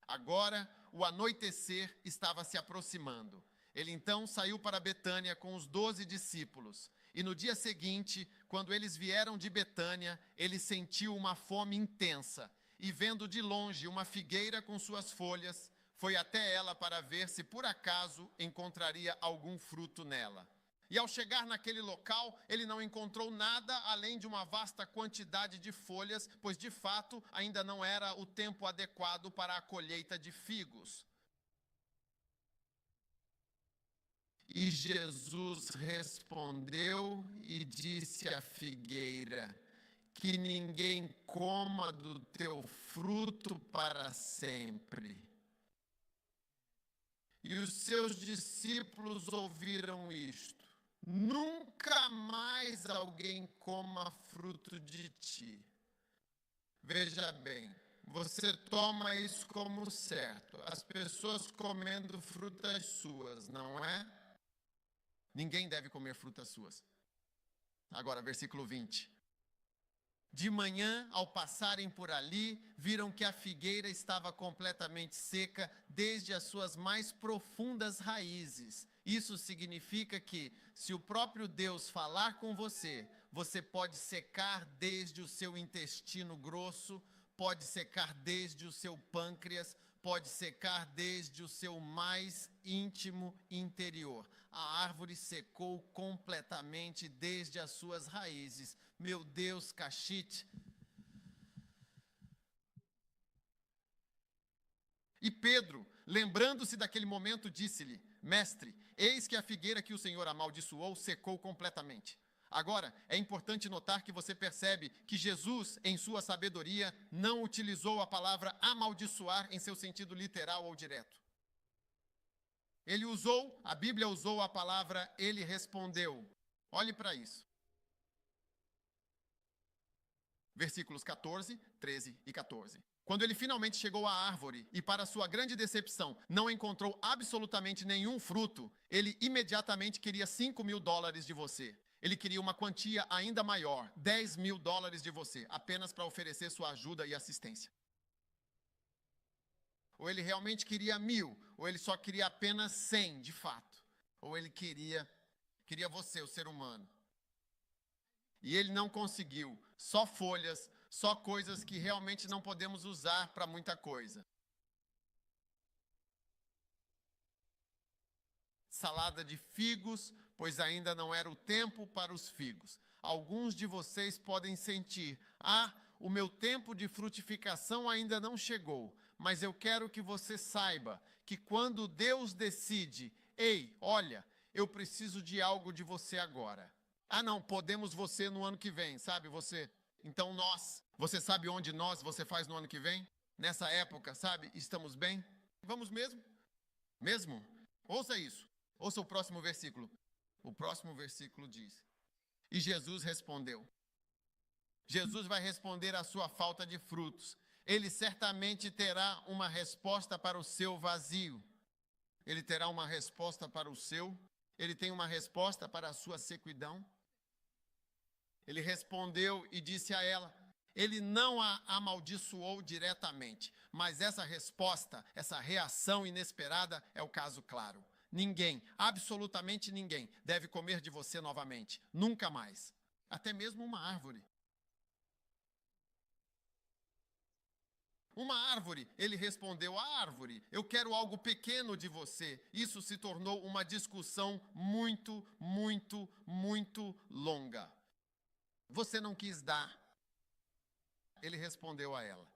Agora, o anoitecer estava se aproximando. Ele então saiu para Betânia com os 12 discípulos. E no dia seguinte, quando eles vieram de Betânia, ele sentiu uma fome intensa. E vendo de longe uma figueira com suas folhas, foi até ela para ver se por acaso encontraria algum fruto nela. E ao chegar naquele local, ele não encontrou nada além de uma vasta quantidade de folhas, pois de fato ainda não era o tempo adequado para a colheita de figos. E Jesus respondeu e disse à figueira: que ninguém coma do teu fruto para sempre. E os seus discípulos ouviram isto. Nunca mais alguém coma fruto de ti. Veja bem, você toma isso como certo. As pessoas comendo frutas suas, não é? Ninguém deve comer frutas suas. Agora, versículo 20. De manhã, ao passarem por ali, viram que a figueira estava completamente seca desde as suas mais profundas raízes. Isso significa que, se o próprio Deus falar com você, você pode secar desde o seu intestino grosso, pode secar desde o seu pâncreas, pode secar desde o seu mais íntimo interior. A árvore secou completamente desde as suas raízes. Meu Deus, Cachite. E Pedro, lembrando-se daquele momento, disse-lhe: Mestre, eis que a figueira que o Senhor amaldiçoou secou completamente. Agora, é importante notar que você percebe que Jesus, em sua sabedoria, não utilizou a palavra amaldiçoar em seu sentido literal ou direto. A Bíblia usou a palavra ele respondeu. Olhe para isso. Versículos 14, 13 e 14. Quando ele finalmente chegou à árvore e, para sua grande decepção, não encontrou absolutamente nenhum fruto, ele imediatamente queria $5.000 de você. Ele queria uma quantia ainda maior, $10.000 de você, apenas para oferecer sua ajuda e assistência. Ou ele realmente queria 1.000, ou ele só queria apenas 100, de fato. Ou ele queria você, o ser humano. E ele não conseguiu, só folhas, só coisas que realmente não podemos usar para muita coisa. Salada de figos, pois ainda não era o tempo para os figos. Alguns de vocês podem sentir: o meu tempo de frutificação ainda não chegou. Mas eu quero que você saiba que quando Deus decide: ei, olha, eu preciso de algo de você agora. Ah, não, podemos você no ano que vem, sabe? Você. Então nós. Você sabe onde você faz no ano que vem? Nessa época, sabe? Estamos bem? Vamos mesmo? Mesmo? Ouça isso. Ouça o próximo versículo. O próximo versículo diz: e Jesus respondeu. Jesus vai responder à sua falta de frutos. Ele certamente terá uma resposta para o seu vazio. Ele terá uma resposta para o seu. Ele tem uma resposta para a sua sequidão. Ele respondeu e disse a ela. Ele não a amaldiçoou diretamente, mas essa resposta, essa reação inesperada é o caso claro. Ninguém, absolutamente ninguém, deve comer de você novamente. Nunca mais. Até mesmo uma árvore. Uma árvore, ele respondeu, a árvore, eu quero algo pequeno de você. Isso se tornou uma discussão muito, muito, muito longa. Você não quis dar. Ele respondeu a ela.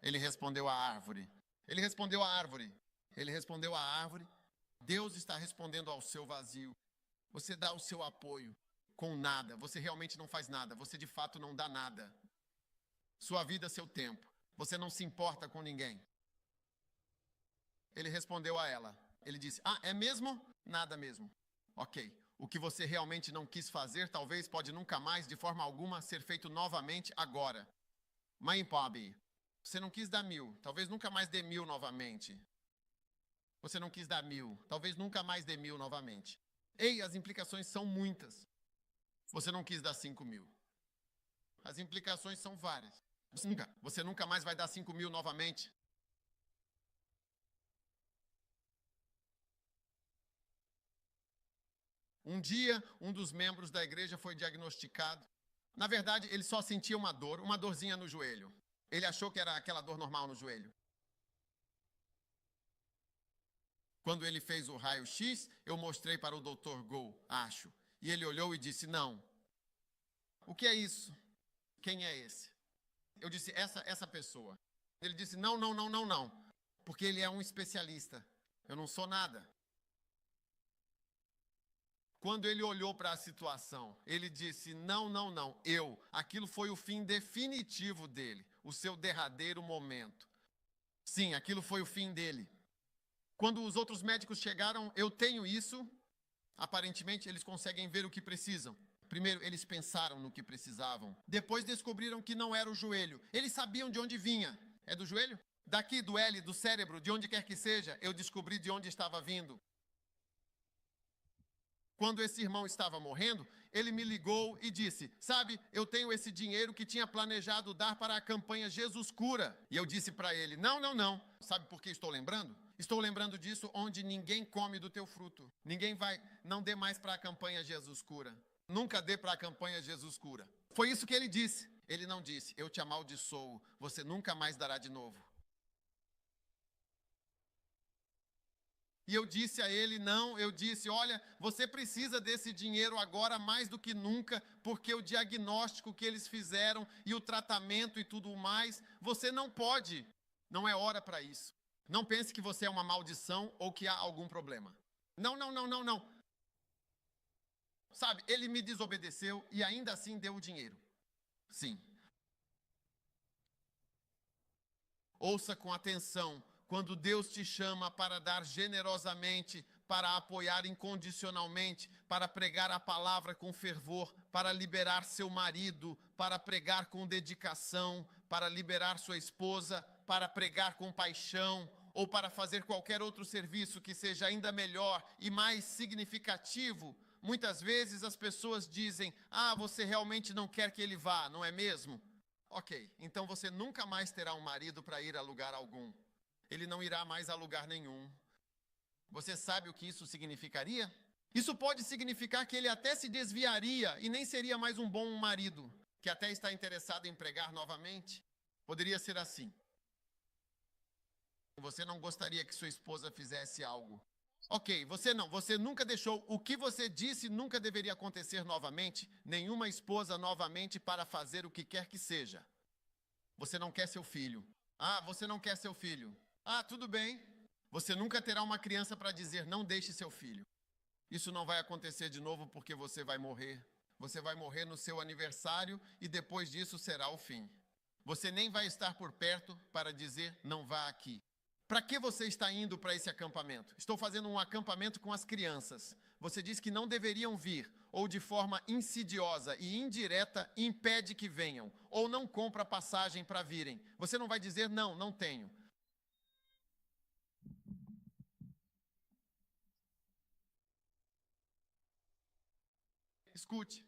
Ele respondeu à árvore. Ele respondeu à árvore. Ele respondeu à árvore. Deus está respondendo ao seu vazio. Você dá o seu apoio com nada. Você realmente não faz nada. Você de fato não dá nada. Sua vida, seu tempo. Você não se importa com ninguém. Ele respondeu a ela. Ele disse, ah, é mesmo? Nada mesmo. Ok. O que você realmente não quis fazer, talvez pode nunca mais, de forma alguma, ser feito novamente agora. Mãe Pobre, você não quis dar 1.000, talvez nunca mais dê 1.000 novamente. Você não quis dar 1.000, talvez nunca mais dê 1.000 novamente. Ei, as implicações são muitas. Você não quis dar 5.000. As implicações são várias. Você nunca mais vai dar 5.000 novamente. Um dia, um dos membros da igreja foi diagnosticado. Na verdade, ele só sentia uma dorzinha no joelho. Ele achou que era aquela dor normal no joelho. Quando ele fez o raio-x, eu mostrei para o Dr. Go, acho. E ele olhou e disse, não. O que é isso? Quem é esse? Eu disse, essa pessoa. Ele disse, não. Porque ele é um especialista. Eu não sou nada. Quando ele olhou para a situação, ele disse, não, aquilo foi o fim definitivo dele, o seu derradeiro momento. Sim, aquilo foi o fim dele. Quando os outros médicos chegaram, eu tenho isso, aparentemente eles conseguem ver o que precisam. Primeiro, eles pensaram no que precisavam. Depois descobriram que não era o joelho. Eles sabiam de onde vinha. É do joelho? Daqui, do L, do cérebro, de onde quer que seja, eu descobri de onde estava vindo. Quando esse irmão estava morrendo, ele me ligou e disse, sabe, eu tenho esse dinheiro que tinha planejado dar para a campanha Jesus Cura. E eu disse para ele, não. Sabe por que estou lembrando? Estou lembrando disso onde ninguém come do teu fruto. Não dê mais para a campanha Jesus Cura. Nunca dê para a campanha Jesus Cura. Foi isso que ele disse. Ele não disse, eu te amaldiçoo, você nunca mais dará de novo. E eu disse a ele, olha, você precisa desse dinheiro agora mais do que nunca, porque o diagnóstico que eles fizeram e o tratamento e tudo mais, você não pode, não é hora para isso. Não pense que você é uma maldição ou que há algum problema. Não. Sabe, ele me desobedeceu e ainda assim deu o dinheiro. Sim. Ouça com atenção. Quando Deus te chama para dar generosamente, para apoiar incondicionalmente, para pregar a palavra com fervor, para liberar seu marido, para pregar com dedicação, para liberar sua esposa, para pregar com paixão, ou para fazer qualquer outro serviço que seja ainda melhor e mais significativo, muitas vezes as pessoas dizem, você realmente não quer que ele vá, não é mesmo? Ok, então você nunca mais terá um marido para ir a lugar algum. Ele não irá mais a lugar nenhum. Você sabe o que isso significaria? Isso pode significar que ele até se desviaria e nem seria mais um bom marido, que até está interessado em pregar novamente. Poderia ser assim. Você não gostaria que sua esposa fizesse algo. Ok, você nunca deixou. O que você disse nunca deveria acontecer novamente. Nenhuma esposa novamente para fazer o que quer que seja. Você não quer seu filho. Você não quer seu filho. Tudo bem. Você nunca terá uma criança para dizer, não deixe seu filho. Isso não vai acontecer de novo porque você vai morrer. Você vai morrer no seu aniversário e depois disso será o fim. Você nem vai estar por perto para dizer, não vá aqui. Para que você está indo para esse acampamento? Estou fazendo um acampamento com as crianças. Você diz que não deveriam vir, ou de forma insidiosa e indireta impede que venham, ou não compra passagem para virem. Você não vai dizer, não, não tenho. Escute.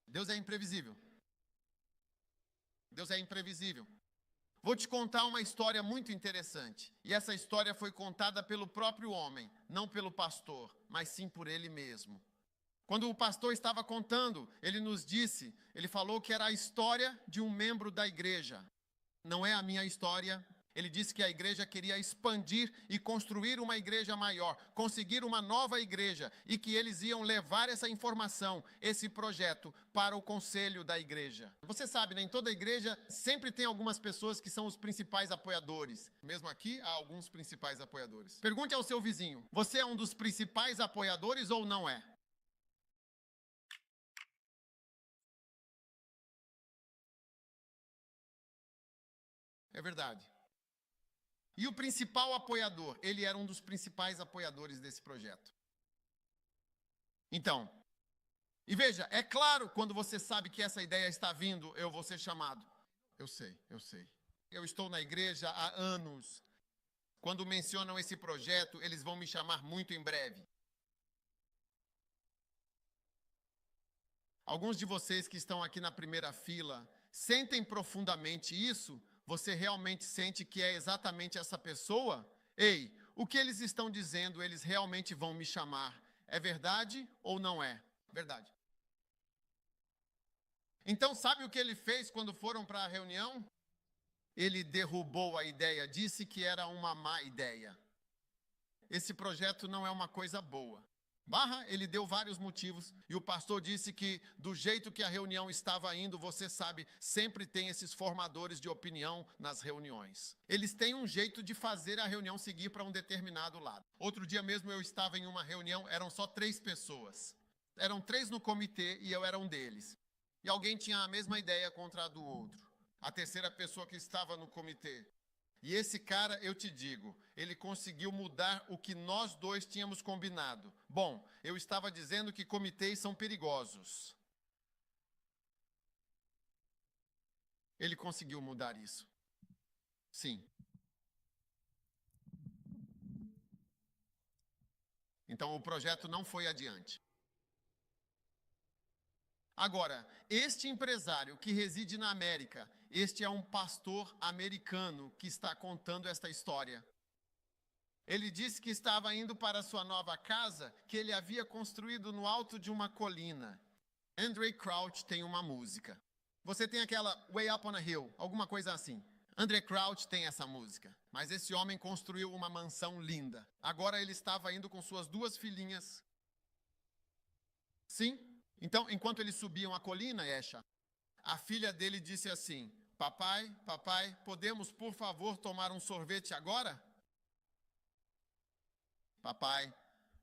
Deus é imprevisível. Deus é imprevisível. Vou te contar uma história muito interessante. E essa história foi contada pelo próprio homem, não pelo pastor, mas sim por ele mesmo. Quando o pastor estava contando, ele falou que era a história de um membro da igreja. Não é a minha história. Ele disse que a igreja queria expandir e construir uma igreja maior, conseguir uma nova igreja, e que eles iam levar essa informação, esse projeto, para o conselho da igreja. Você sabe, né, em toda igreja sempre tem algumas pessoas que são os principais apoiadores. Mesmo aqui, há alguns principais apoiadores. Pergunte ao seu vizinho, você é um dos principais apoiadores ou não é? É verdade. E o principal apoiador, ele era um dos principais apoiadores desse projeto. Então, e veja, é claro, quando você sabe que essa ideia está vindo, eu vou ser chamado. Eu sei. Eu estou na igreja há anos. Quando mencionam esse projeto, eles vão me chamar muito em breve. Alguns de vocês que estão aqui na primeira fila sentem profundamente isso? Você realmente sente que é exatamente essa pessoa? Ei, o que eles estão dizendo, eles realmente vão me chamar. É verdade ou não é? Verdade. Então, sabe o que ele fez quando foram para a reunião? Ele derrubou a ideia, disse que era uma má ideia. Esse projeto não é uma coisa boa. Ele deu vários motivos e o pastor disse que do jeito que a reunião estava indo, você sabe, sempre tem esses formadores de opinião nas reuniões. Eles têm um jeito de fazer a reunião seguir para um determinado lado. Outro dia mesmo eu estava em uma reunião, eram só 3 pessoas. Eram 3 no comitê e eu era um deles. E alguém tinha a mesma ideia contra a do outro. A terceira pessoa que estava no comitê. E esse cara, eu te digo, ele conseguiu mudar o que nós dois tínhamos combinado. Bom, eu estava dizendo que comitês são perigosos. Ele conseguiu mudar isso. Sim. Então o projeto não foi adiante. Agora, este empresário que reside na América, este é um pastor americano que está contando esta história. Ele disse que estava indo para sua nova casa, que ele havia construído no alto de uma colina. Andraé Crouch tem uma música. Você tem aquela Way Up on a Hill, alguma coisa assim. Andraé Crouch tem essa música. Mas esse homem construiu uma mansão linda. Agora ele estava indo com suas 2 filhinhas. Sim. Então, enquanto eles subiam a colina, Esha, a filha dele disse assim, papai, podemos, por favor, tomar um sorvete agora? Papai,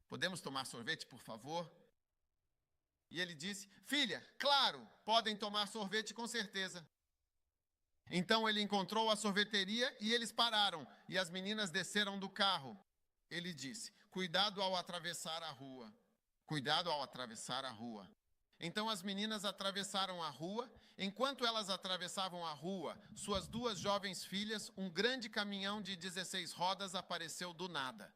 podemos tomar sorvete, por favor? E ele disse, filha, claro, podem tomar sorvete com certeza. Então ele encontrou a sorveteria e eles pararam, e as meninas desceram do carro. Ele disse, cuidado ao atravessar a rua. Cuidado ao atravessar a rua. Então as meninas atravessaram a rua. Enquanto elas atravessavam a rua, suas 2 jovens filhas, um grande caminhão de 16 rodas apareceu do nada.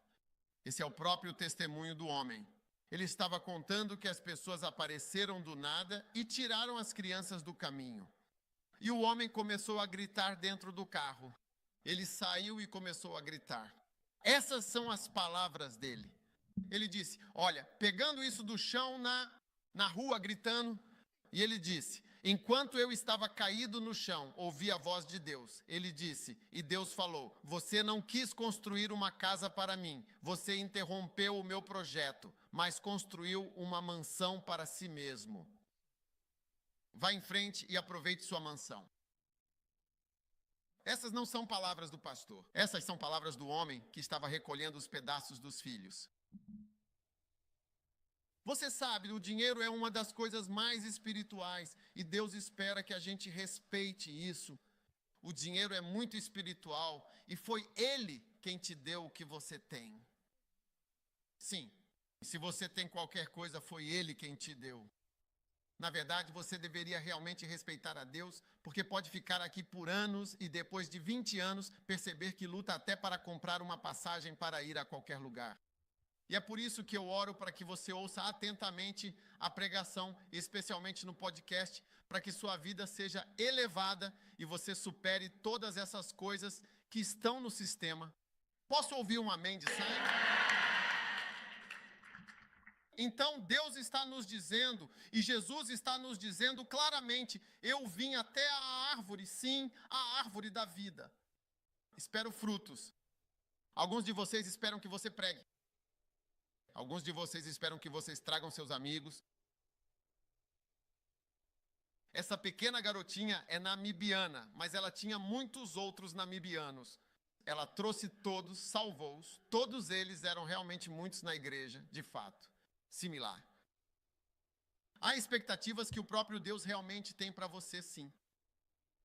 Esse é o próprio testemunho do homem. Ele estava contando que as pessoas apareceram do nada e tiraram as crianças do caminho. E o homem começou a gritar dentro do carro. Ele saiu e começou a gritar. Essas são as palavras dele. Ele disse, olha, pegando isso do chão na rua, gritando, e ele disse, enquanto eu estava caído no chão, ouvi a voz de Deus. Ele disse, e Deus falou, você não quis construir uma casa para mim, você interrompeu o meu projeto, mas construiu uma mansão para si mesmo. Vá em frente e aproveite sua mansão. Essas não são palavras do pastor, essas são palavras do homem que estava recolhendo os pedaços dos filhos. Você sabe, o dinheiro é uma das coisas mais espirituais e Deus espera que a gente respeite isso. O dinheiro é muito espiritual e foi Ele quem te deu o que você tem. Sim, se você tem qualquer coisa, foi Ele quem te deu. Na verdade, você deveria realmente respeitar a Deus, porque pode ficar aqui por anos e depois de 20 anos perceber que luta até para comprar uma passagem para ir a qualquer lugar. E é por isso que eu oro para que você ouça atentamente a pregação, especialmente no podcast, para que sua vida seja elevada e você supere todas essas coisas que estão no sistema. Posso ouvir um amém de sangue? Então Deus está nos dizendo, e Jesus está nos dizendo claramente, eu vim até a árvore, sim, a árvore da vida. Espero frutos. Alguns de vocês esperam que você pregue. Alguns de vocês esperam que vocês tragam seus amigos. Essa pequena garotinha é namibiana, mas ela tinha muitos outros namibianos. Ela trouxe todos, salvou-os. Todos eles eram realmente muitos na igreja, de fato. Similar. Há expectativas que o próprio Deus realmente tem para você, sim.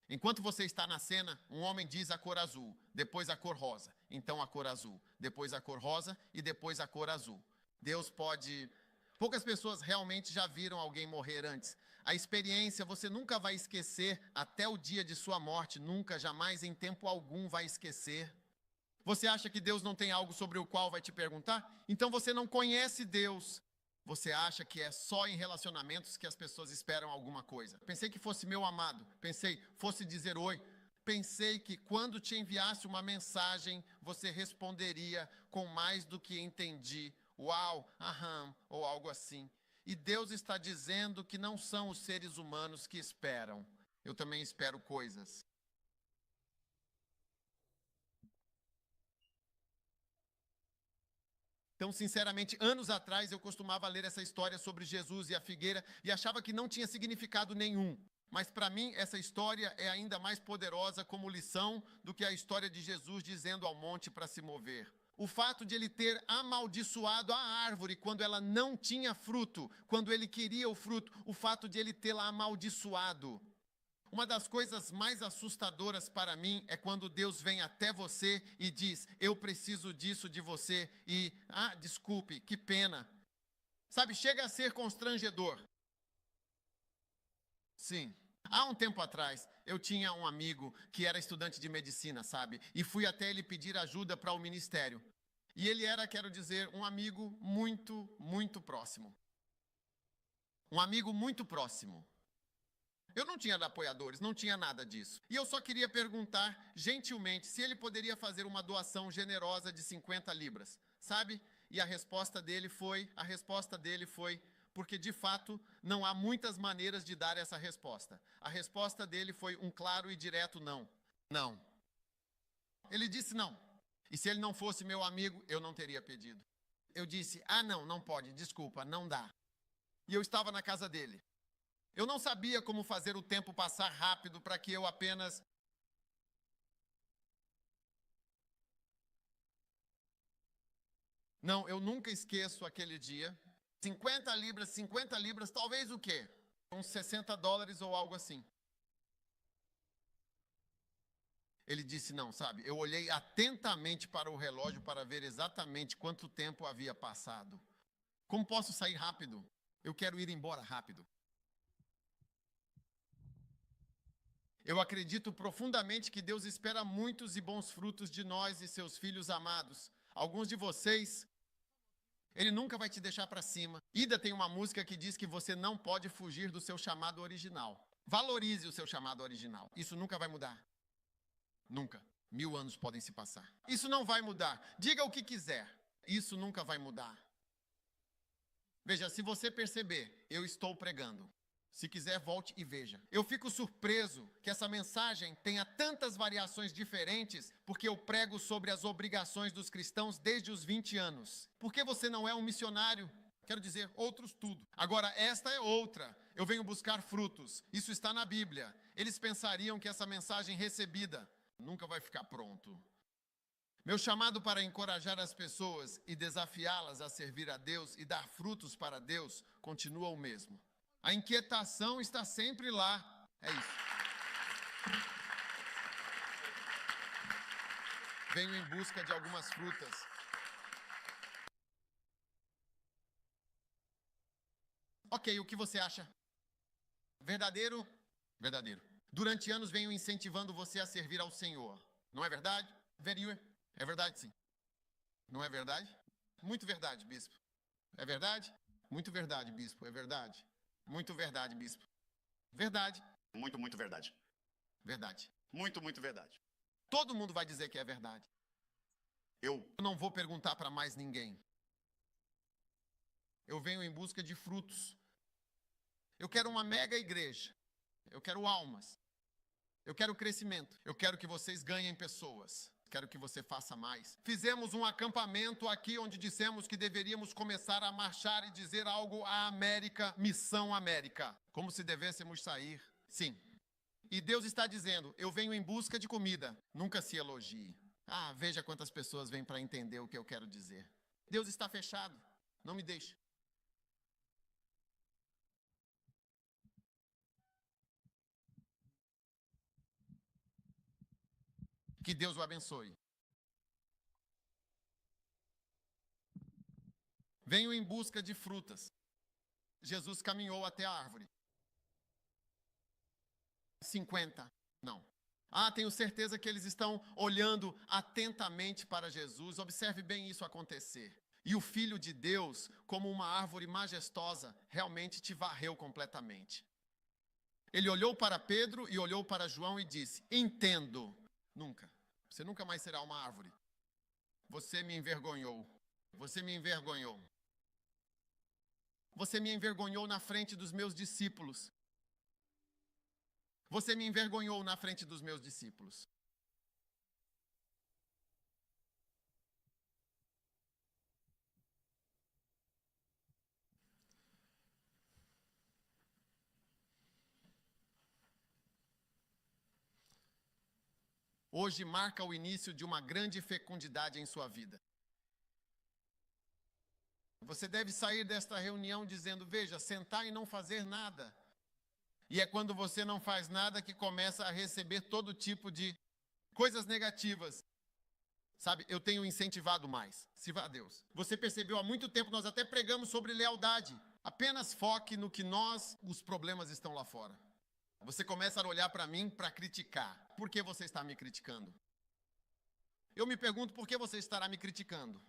Enquanto você está na cena, um homem diz a cor azul, depois a cor rosa, então a cor azul, depois a cor rosa e depois a cor azul. Deus pode... Poucas pessoas realmente já viram alguém morrer antes. A experiência você nunca vai esquecer até o dia de sua morte, nunca, jamais, em tempo algum vai esquecer. Você acha que Deus não tem algo sobre o qual vai te perguntar? Então você não conhece Deus. Você acha que é só em relacionamentos que as pessoas esperam alguma coisa. Pensei que fosse meu amado, pensei, fosse dizer oi. Pensei que quando te enviasse uma mensagem, você responderia com mais do que entendi. Uau, aham, ou algo assim. E Deus está dizendo que não são os seres humanos que esperam. Eu também espero coisas. Então, sinceramente, anos atrás eu costumava ler essa história sobre Jesus e a figueira e achava que não tinha significado nenhum. Mas para mim, essa história é ainda mais poderosa como lição do que a história de Jesus dizendo ao monte para se mover. O fato de ele ter amaldiçoado a árvore quando ela não tinha fruto, quando ele queria o fruto, o fato de ele tê-la amaldiçoado. Uma das coisas mais assustadoras para mim é quando Deus vem até você e diz, eu preciso disso de você e, desculpe, que pena. Sabe, chega a ser constrangedor. Sim. Há um tempo atrás, eu tinha um amigo que era estudante de medicina, sabe? E fui até ele pedir ajuda para o ministério. E ele era, quero dizer, um amigo muito, muito próximo. Um amigo muito próximo. Eu não tinha apoiadores, não tinha nada disso. E eu só queria perguntar, gentilmente, se ele poderia fazer uma doação generosa de 50 libras, sabe? E a resposta dele foi, porque de fato não há muitas maneiras de dar essa resposta. A resposta dele foi um claro e direto não. Não. Ele disse não. E se ele não fosse meu amigo, eu não teria pedido. Eu disse, não pode, desculpa, não dá. E eu estava na casa dele. Eu não sabia como fazer o tempo passar rápido para que eu apenas... Não, eu nunca esqueço aquele dia. 50 libras, talvez o quê? Uns $60 ou algo assim. Ele disse não, sabe? Eu olhei atentamente para o relógio para ver exatamente quanto tempo havia passado. Como posso sair rápido? Eu quero ir embora rápido. Eu acredito profundamente que Deus espera muitos e bons frutos de nós e seus filhos amados. Alguns de vocês, Ele nunca vai te deixar para cima. Ida tem uma música que diz que você não pode fugir do seu chamado original. Valorize o seu chamado original. Isso nunca vai mudar. Nunca. 1000 anos podem se passar. Isso não vai mudar. Diga o que quiser. Isso nunca vai mudar. Veja, se você perceber, eu estou pregando. Se quiser, volte e veja. Eu fico surpreso que essa mensagem tenha tantas variações diferentes porque eu prego sobre as obrigações dos cristãos desde os 20 anos. Por que você não é um missionário? Quero dizer, outros tudo. Agora, esta é outra. Eu venho buscar frutos. Isso está na Bíblia. Eles pensariam que essa mensagem recebida nunca vai ficar pronto. Meu chamado para encorajar as pessoas e desafiá-las a servir a Deus e dar frutos para Deus continua o mesmo. A inquietação está sempre lá. É isso. Venho em busca de algumas frutas. Ok, o que você acha? Verdadeiro? Verdadeiro. Durante anos venho incentivando você a servir ao Senhor. Não é verdade? É verdade, sim. Não é verdade? Muito verdade, bispo. É verdade? Muito verdade, bispo. É verdade. Muito verdade, bispo. Verdade. Muito, muito verdade. Verdade. Muito, muito verdade. Todo mundo vai dizer que é verdade. Eu não vou perguntar para mais ninguém. Eu venho em busca de frutos. Eu quero uma mega igreja. Eu quero almas. Eu quero crescimento. Eu quero que vocês ganhem pessoas. Quero que você faça mais. Fizemos um acampamento aqui onde dissemos que deveríamos começar a marchar e dizer algo à América, Missão América. Como se devêssemos sair. Sim. E Deus está dizendo, eu venho em busca de comida. Nunca se elogie. Ah, veja quantas pessoas vêm para entender o que eu quero dizer. Deus está fechado. Não me deixe. Que Deus o abençoe. Venho em busca de frutas. Jesus caminhou até a árvore. 50. Não. Ah, tenho certeza que eles estão olhando atentamente para Jesus. Observe bem isso acontecer. E o Filho de Deus, como uma árvore majestosa, realmente te varreu completamente. Ele olhou para Pedro e olhou para João e disse, entendo. Nunca. Você nunca mais será uma árvore. Você me envergonhou. Você me envergonhou. Você me envergonhou na frente dos meus discípulos. Você me envergonhou na frente dos meus discípulos. Hoje marca o início de uma grande fecundidade em sua vida. Você deve sair desta reunião dizendo, veja, sentar e não fazer nada. E é quando você não faz nada que começa a receber todo tipo de coisas negativas. Sabe, eu tenho incentivado mais. Se vá a Deus. Você percebeu, há muito tempo nós até pregamos sobre lealdade. Apenas foque no que os problemas estão lá fora. Você começa a olhar para mim para criticar. Por que você está me criticando? Eu me pergunto por que você estará me criticando.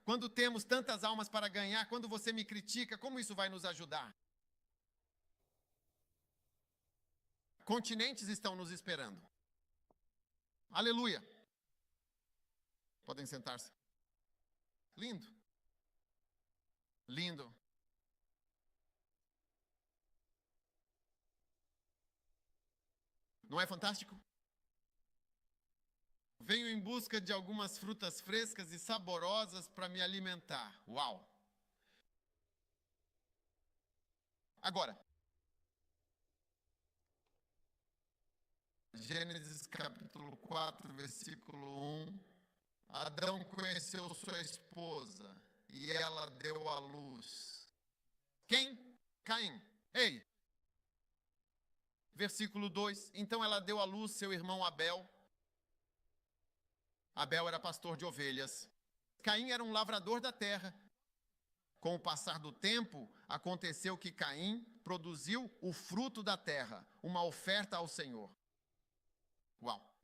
Quando temos tantas almas para ganhar, quando você me critica, como isso vai nos ajudar? Continentes estão nos esperando. Aleluia. Podem sentar-se. Lindo. Lindo. Não é fantástico? Venho em busca de algumas frutas frescas e saborosas para me alimentar. Uau! Agora, Gênesis capítulo 4, versículo 1. Adão conheceu sua esposa e ela deu à luz. Quem? Caim. Ei! Versículo 2. Então ela deu à luz seu irmão Abel. Abel era pastor de ovelhas. Caim era um lavrador da terra. Com o passar do tempo, aconteceu que Caim produziu o fruto da terra, uma oferta ao Senhor. Uau!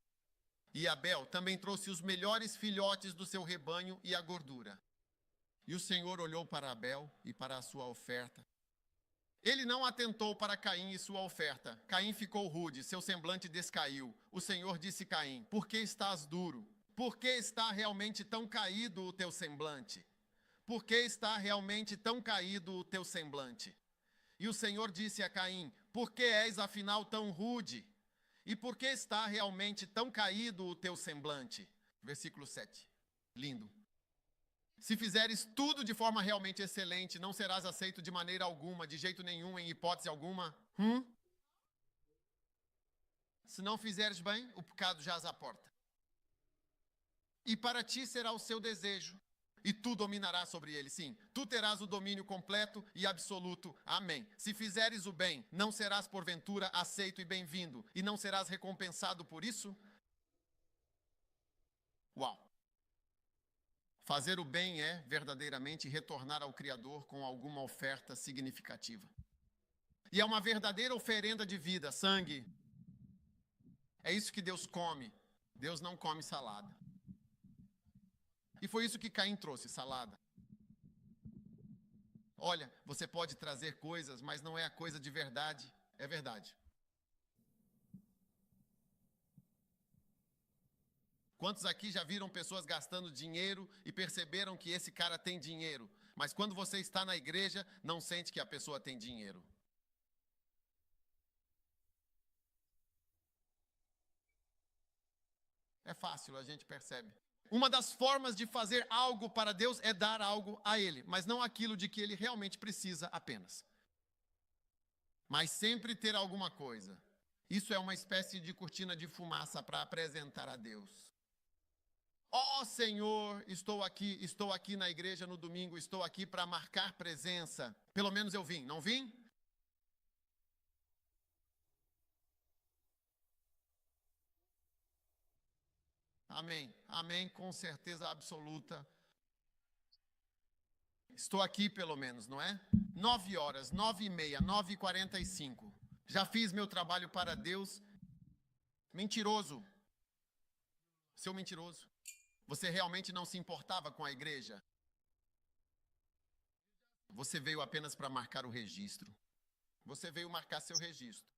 E Abel também trouxe os melhores filhotes do seu rebanho e a gordura. E o Senhor olhou para Abel e para a sua oferta. Ele não atentou para Caim e sua oferta. Caim ficou rude, seu semblante descaiu. O Senhor disse a Caim, por que estás duro? Por que está realmente tão caído o teu semblante? Por que está realmente tão caído o teu semblante? E o Senhor disse a Caim, por que és afinal tão rude? E por que está realmente tão caído o teu semblante? Versículo 7. Lindo. Se fizeres tudo de forma realmente excelente, não serás aceito de maneira alguma, de jeito nenhum, em hipótese alguma. Se não fizeres bem, o pecado jaz à porta. E para ti será o seu desejo, e tu dominarás sobre ele. Sim, tu terás o domínio completo e absoluto. Amém. Se fizeres o bem, não serás porventura aceito e bem-vindo, e não serás recompensado por isso? Uau! Fazer o bem é, verdadeiramente, retornar ao Criador com alguma oferta significativa. E é uma verdadeira oferenda de vida, sangue. É isso que Deus come. Deus não come salada. E foi isso que Caim trouxe, salada. Olha, você pode trazer coisas, mas não é a coisa de verdade. É verdade. Quantos aqui já viram pessoas gastando dinheiro e perceberam que esse cara tem dinheiro, mas quando você está na igreja, não sente que a pessoa tem dinheiro? É fácil, a gente percebe. Uma das formas de fazer algo para Deus é dar algo a Ele, mas não aquilo de que Ele realmente precisa apenas. Mas sempre ter alguma coisa. Isso é uma espécie de cortina de fumaça para apresentar a Deus. Ó Senhor, estou aqui na igreja no domingo, estou aqui para marcar presença. Pelo menos eu vim, não vim? Amém, amém, com certeza absoluta. Estou aqui pelo menos, não é? 9 horas, 9h30, 9h45. Já fiz meu trabalho para Deus. Mentiroso. Seu mentiroso. Você realmente não se importava com a igreja? Você veio apenas para marcar o registro. Você veio marcar seu registro.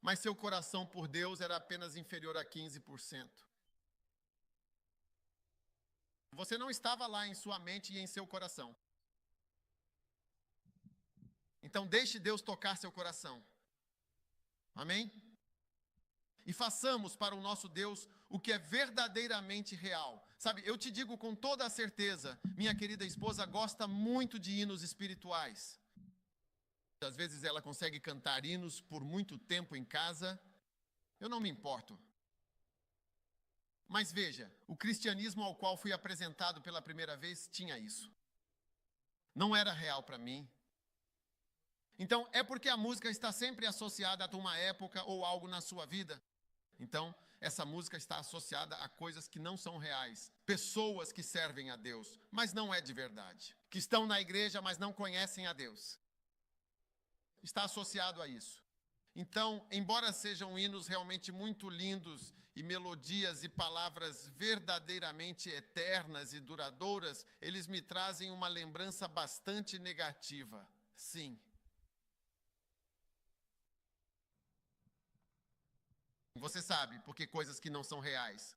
Mas seu coração por Deus era apenas inferior a 15%. Você não estava lá em sua mente e em seu coração. Então deixe Deus tocar seu coração. Amém? E façamos para o nosso Deus o que é verdadeiramente real. Sabe, eu te digo com toda a certeza, minha querida esposa gosta muito de hinos espirituais. Às vezes ela consegue cantar hinos por muito tempo em casa. Eu não me importo. Mas veja, o cristianismo ao qual fui apresentado pela primeira vez tinha isso. Não era real para mim. Então, é porque a música está sempre associada a uma época ou algo na sua vida. Então, essa música está associada a coisas que não são reais. Pessoas que servem a Deus, mas não é de verdade. Que estão na igreja, mas não conhecem a Deus. Está associado a isso. Então, embora sejam hinos realmente muito lindos e melodias e palavras verdadeiramente eternas e duradouras, eles me trazem uma lembrança bastante negativa. Sim. Você sabe, porque coisas que não são reais.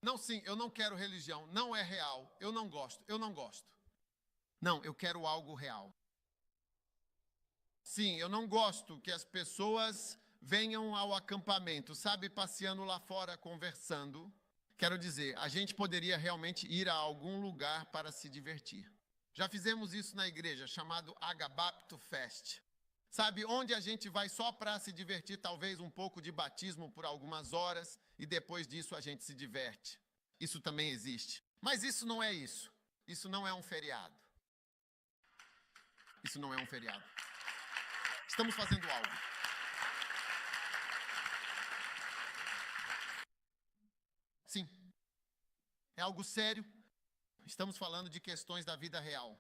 Não, sim, eu não quero religião, não é real, eu não gosto. Não, eu quero algo real. Sim, eu não gosto que as pessoas venham ao acampamento, sabe, passeando lá fora, conversando. Quero dizer, a gente poderia realmente ir a algum lugar para se divertir. Já fizemos isso na igreja, chamado Agabapto Fest. Sabe, onde a gente vai só para se divertir, talvez um pouco de batismo por algumas horas, e depois disso a gente se diverte. Isso também existe. Mas isso não é isso. Isso não é um feriado. Isso não é um feriado. Estamos fazendo algo. Sim. É algo sério. Estamos falando de questões da vida real.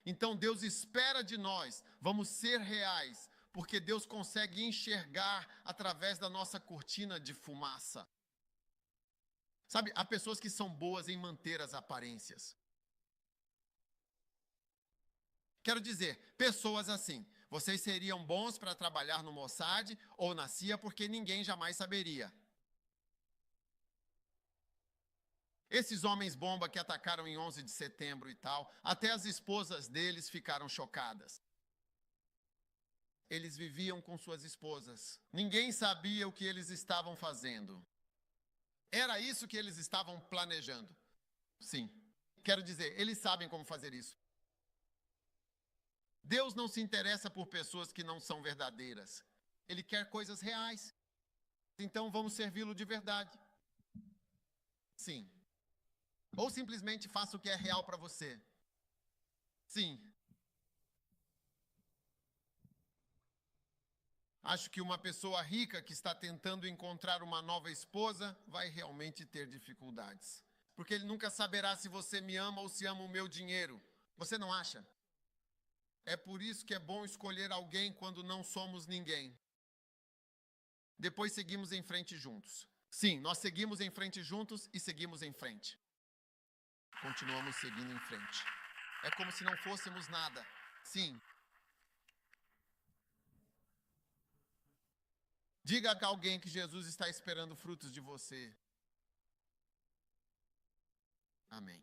Então Deus espera de nós, vamos ser reais, porque Deus consegue enxergar através da nossa cortina de fumaça. Sabe, há pessoas que são boas em manter as aparências. Quero dizer, pessoas assim, vocês seriam bons para trabalhar no Mossad ou na CIA porque ninguém jamais saberia. Esses homens bomba que atacaram em 11 de setembro e tal, até as esposas deles ficaram chocadas. Eles viviam com suas esposas. Ninguém sabia o que eles estavam fazendo. Era isso que eles estavam planejando. Sim. Quero dizer, eles sabem como fazer isso. Deus não se interessa por pessoas que não são verdadeiras. Ele quer coisas reais. então vamos servi-lo de verdade. Sim. Ou simplesmente faça o que é real para você. Sim. Acho que uma pessoa rica que está tentando encontrar uma nova esposa vai realmente ter dificuldades. Porque ele nunca saberá se você me ama ou se ama o meu dinheiro. Você não acha? É por isso que é bom escolher alguém quando não somos ninguém. Depois seguimos em frente juntos. Sim, nós seguimos em frente juntos e seguimos em frente. Continuamos seguindo em frente. É como se não fôssemos nada. Sim. Diga a alguém que Jesus está esperando frutos de você. Amém.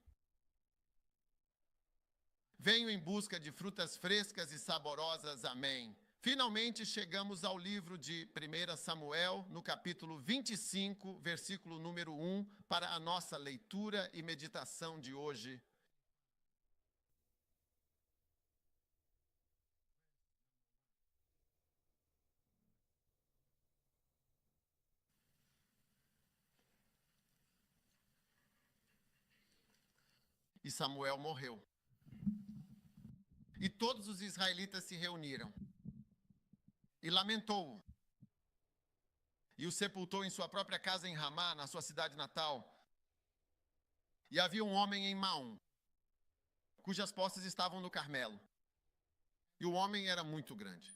Venho em busca de frutas frescas e saborosas. Amém. Finalmente chegamos ao livro de 1 Samuel, no capítulo 25, versículo número 1, para a nossa leitura e meditação de hoje. E Samuel morreu. E todos os israelitas se reuniram. E lamentou-o. E o sepultou em sua própria casa em Ramá, na sua cidade natal. E havia um homem em Maom, cujas posses estavam no Carmelo. E o homem era muito grande.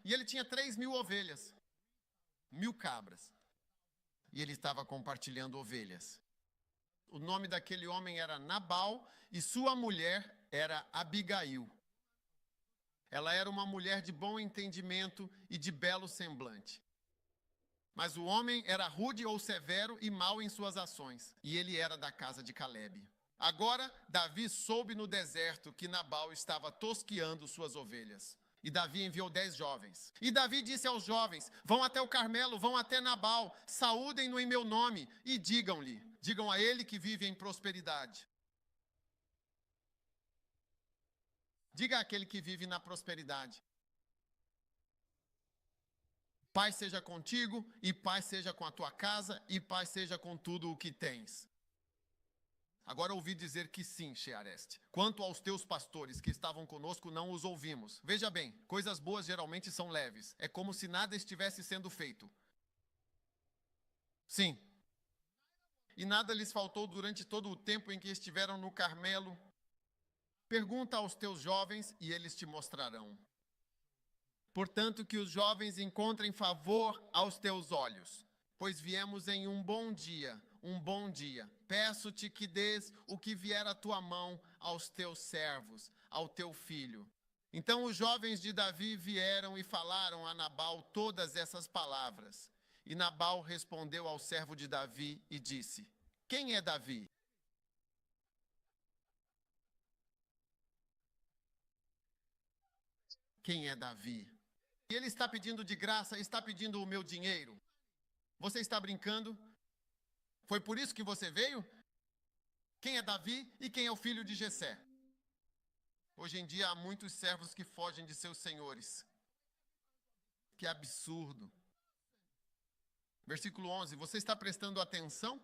E ele tinha 3.000 ovelhas, 1.000 cabras. E ele estava compartilhando ovelhas. O nome daquele homem era Nabal e sua mulher era Abigail. Ela era uma mulher de bom entendimento e de belo semblante. Mas o homem era rude ou severo e mau em suas ações, e ele era da casa de Calebe. Agora, Davi soube no deserto que Nabal estava tosqueando suas ovelhas. E Davi enviou 10 jovens. E Davi disse aos jovens: vão até o Carmelo, vão até Nabal, saúdem-no em meu nome e digam a ele que vive em prosperidade. Diga àquele que vive na prosperidade: paz seja contigo, e paz seja com a tua casa, e paz seja com tudo o que tens. Agora ouvi dizer que sim, Sheareste. Quanto aos teus pastores que estavam conosco, não os ouvimos. Veja bem, coisas boas geralmente são leves. É como se nada estivesse sendo feito. Sim. E nada lhes faltou durante todo o tempo em que estiveram no Carmelo. Pergunta aos teus jovens e eles te mostrarão. Portanto, que os jovens encontrem favor aos teus olhos, pois viemos em um bom dia. Peço-te que dês o que vier à tua mão aos teus servos, ao teu filho. Então os jovens de Davi vieram e falaram a Nabal todas essas palavras. E Nabal respondeu ao servo de Davi e disse: quem é Davi? Quem é Davi? E ele está pedindo de graça, está pedindo o meu dinheiro. Você está brincando? Foi por isso que você veio? Quem é Davi e quem é o filho de Jessé? Hoje em dia há muitos servos que fogem de seus senhores. Que absurdo. Versículo 11, você está prestando atenção?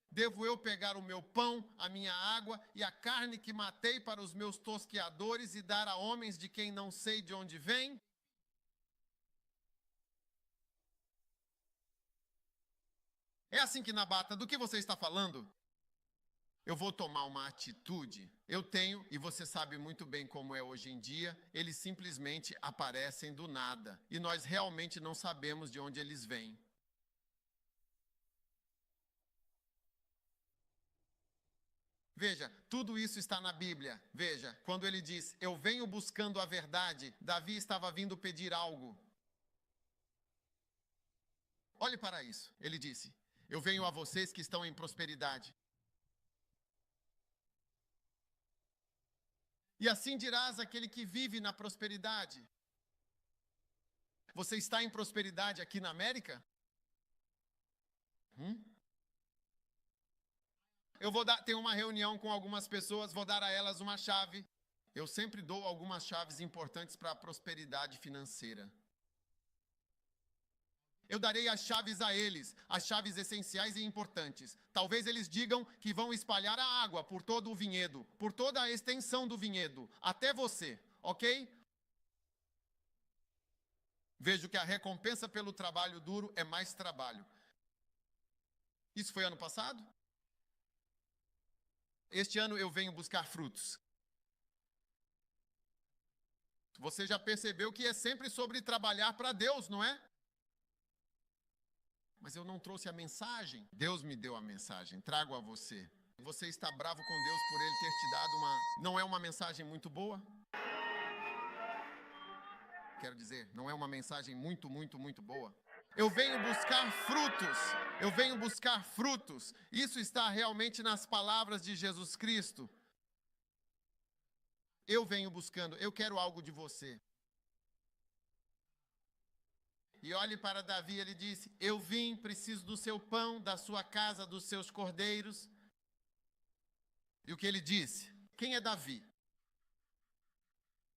Devo eu pegar o meu pão, a minha água e a carne que matei para os meus tosqueadores e dar a homens de quem não sei de onde vem? É assim que Nabata, do que você está falando? Eu vou tomar uma atitude. Eu tenho, e você sabe muito bem como é hoje em dia, eles simplesmente aparecem do nada. E nós realmente não sabemos de onde eles vêm. Veja, tudo isso está na Bíblia. Veja, quando ele diz, eu venho buscando a verdade, Davi estava vindo pedir algo. Olhe para isso. Ele disse, eu venho a vocês que estão em prosperidade. E assim dirás aquele que vive na prosperidade. Você está em prosperidade aqui na América? Eu vou ter uma reunião com algumas pessoas, vou dar a elas uma chave. Eu sempre dou algumas chaves importantes para a prosperidade financeira. Eu darei as chaves a eles, as chaves essenciais e importantes. Talvez eles digam que vão espalhar a água por todo o vinhedo, por toda a extensão do vinhedo, até você, ok? Vejo que a recompensa pelo trabalho duro é mais trabalho. Isso foi ano passado? Este ano eu venho buscar frutos. Você já percebeu que é sempre sobre trabalhar para Deus, não é? Mas eu não trouxe a mensagem. Deus me deu a mensagem, trago a você. Você está bravo com Deus por Ele ter te dado uma... Não é uma mensagem muito boa? Quero dizer, não é uma mensagem muito boa? Eu venho buscar frutos. Eu venho buscar frutos. Isso está realmente nas palavras de Jesus Cristo. Eu venho buscando, eu quero algo de você. E olhe para Davi, ele disse: eu vim, preciso do seu pão, da sua casa, dos seus cordeiros. E o que ele disse? Quem é Davi?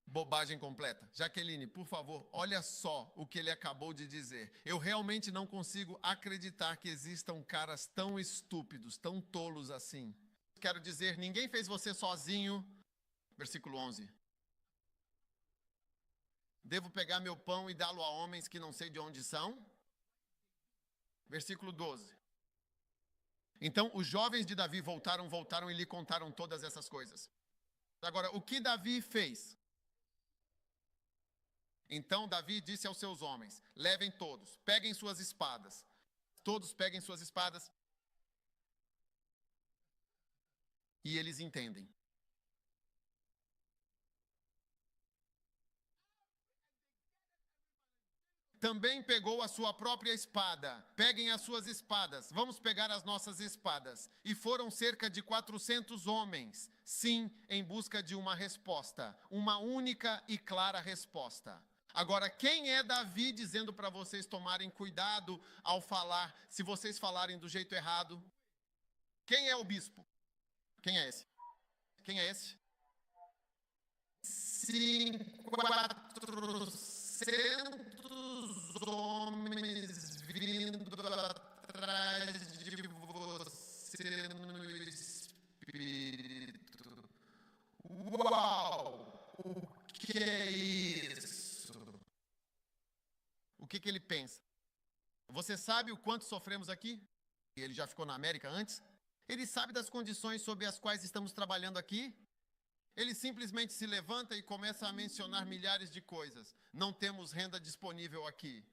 Bobagem completa. Jaqueline, por favor, olha só o que ele acabou de dizer. Eu realmente não consigo acreditar que existam caras tão estúpidos, tão tolos assim. Quero dizer, ninguém fez você sozinho. Versículo 11. Devo pegar meu pão e dá-lo a homens que não sei de onde são? Versículo 12. Então, os jovens de Davi voltaram e lhe contaram todas essas coisas. Agora, o que Davi fez? Então, Davi disse aos seus homens: levem todos, peguem suas espadas. Todos peguem suas espadas. E eles entendem. Também pegou a sua própria espada. Peguem as suas espadas. Vamos pegar as nossas espadas. E foram cerca de 400 homens. Sim, em busca de uma resposta. Uma única e clara resposta. Agora, quem é Davi dizendo para vocês tomarem cuidado ao falar, se vocês falarem do jeito errado? Quem é o bispo? Quem é esse? Quem é esse? 400 homens vindo atrás de você no Espírito. Uau! O que é isso? O que ele pensa? Você sabe o quanto sofremos aqui? Ele já ficou na América antes? Ele sabe das condições sob as quais estamos trabalhando aqui? Ele simplesmente se levanta e começa a mencionar milhares de coisas. Não temos renda disponível aqui.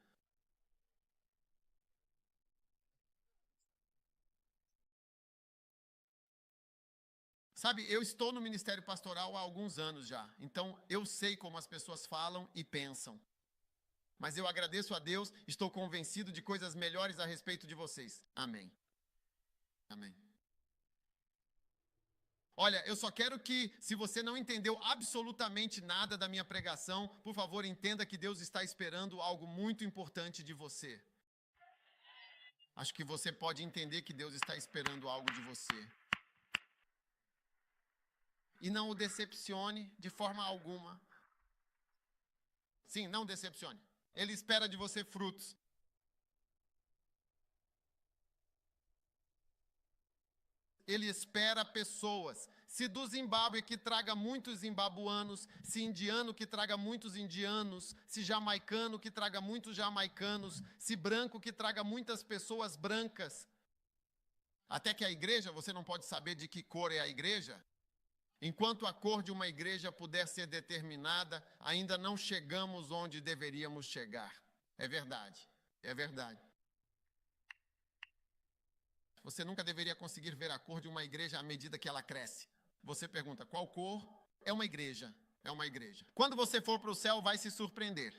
Sabe, eu estou no ministério pastoral há alguns anos já. Então, eu sei como as pessoas falam e pensam. Mas eu agradeço a Deus, estou convencido de coisas melhores a respeito de vocês. Amém. Amém. Olha, eu só quero que, se você não entendeu absolutamente nada da minha pregação, por favor, entenda que Deus está esperando algo muito importante de você. Acho que você pode entender que Deus está esperando algo de você. E não o decepcione de forma alguma. Sim, não decepcione. Ele espera de você frutos. Ele espera pessoas. Se do Zimbábue que traga muitos zimbabuanos, se indiano que traga muitos indianos, se jamaicano que traga muitos jamaicanos, se branco que traga muitas pessoas brancas. Até que a igreja, você não pode saber de que cor é a igreja. Enquanto a cor de uma igreja puder ser determinada, ainda não chegamos onde deveríamos chegar. É verdade, é verdade. Você nunca deveria conseguir ver a cor de uma igreja à medida que ela cresce. Você pergunta, qual cor? É uma igreja, é uma igreja. Quando você for para o céu, vai se surpreender.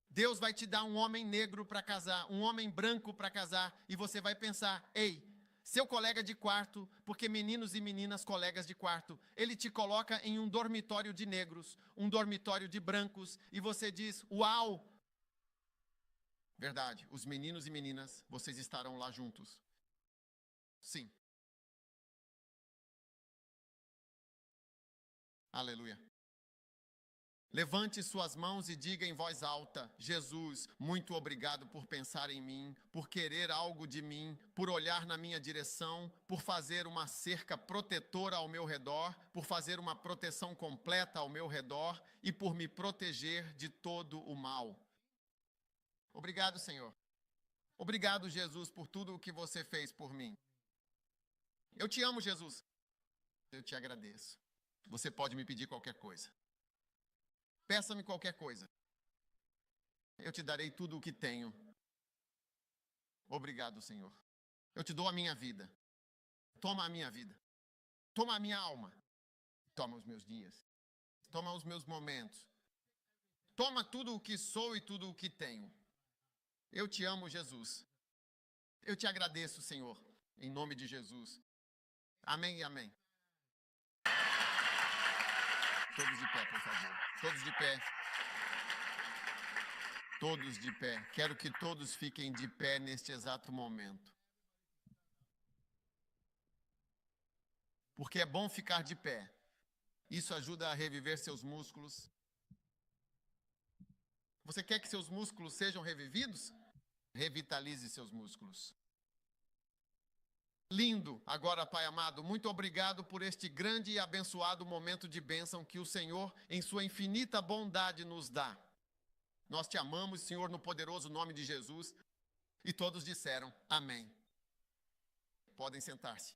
Deus vai te dar um homem negro para casar, um homem branco para casar, e você vai pensar, ei, seu colega de quarto, porque meninos e meninas colegas de quarto, ele te coloca em um dormitório de negros, um dormitório de brancos, e você diz, uau! Verdade, os meninos e meninas, vocês estarão lá juntos. Sim. Aleluia. Levante suas mãos e diga em voz alta: Jesus, muito obrigado por pensar em mim, por querer algo de mim, por olhar na minha direção, por fazer uma cerca protetora ao meu redor, por fazer uma proteção completa ao meu redor e por me proteger de todo o mal. Obrigado, Senhor. Obrigado, Jesus, por tudo o que você fez por mim. Eu te amo, Jesus. Eu te agradeço. Você pode me pedir qualquer coisa. Peça-me qualquer coisa. Eu te darei tudo o que tenho. Obrigado, Senhor. Eu te dou a minha vida. Toma a minha vida. Toma a minha alma. Toma os meus dias. Toma os meus momentos. Toma tudo o que sou e tudo o que tenho. Eu te amo, Jesus. Eu te agradeço, Senhor, em nome de Jesus. Amém e amém. Todos de pé, por favor. Todos de pé. Todos de pé. Quero que todos fiquem de pé neste exato momento. Porque é bom ficar de pé. Isso ajuda a reviver seus músculos. Você quer que seus músculos sejam revividos? Revitalize seus músculos. Lindo. Agora, Pai amado, muito obrigado por este grande e abençoado momento de bênção que o Senhor, em sua infinita bondade, nos dá. Nós te amamos, Senhor, no poderoso nome de Jesus. E todos disseram amém. Podem sentar-se.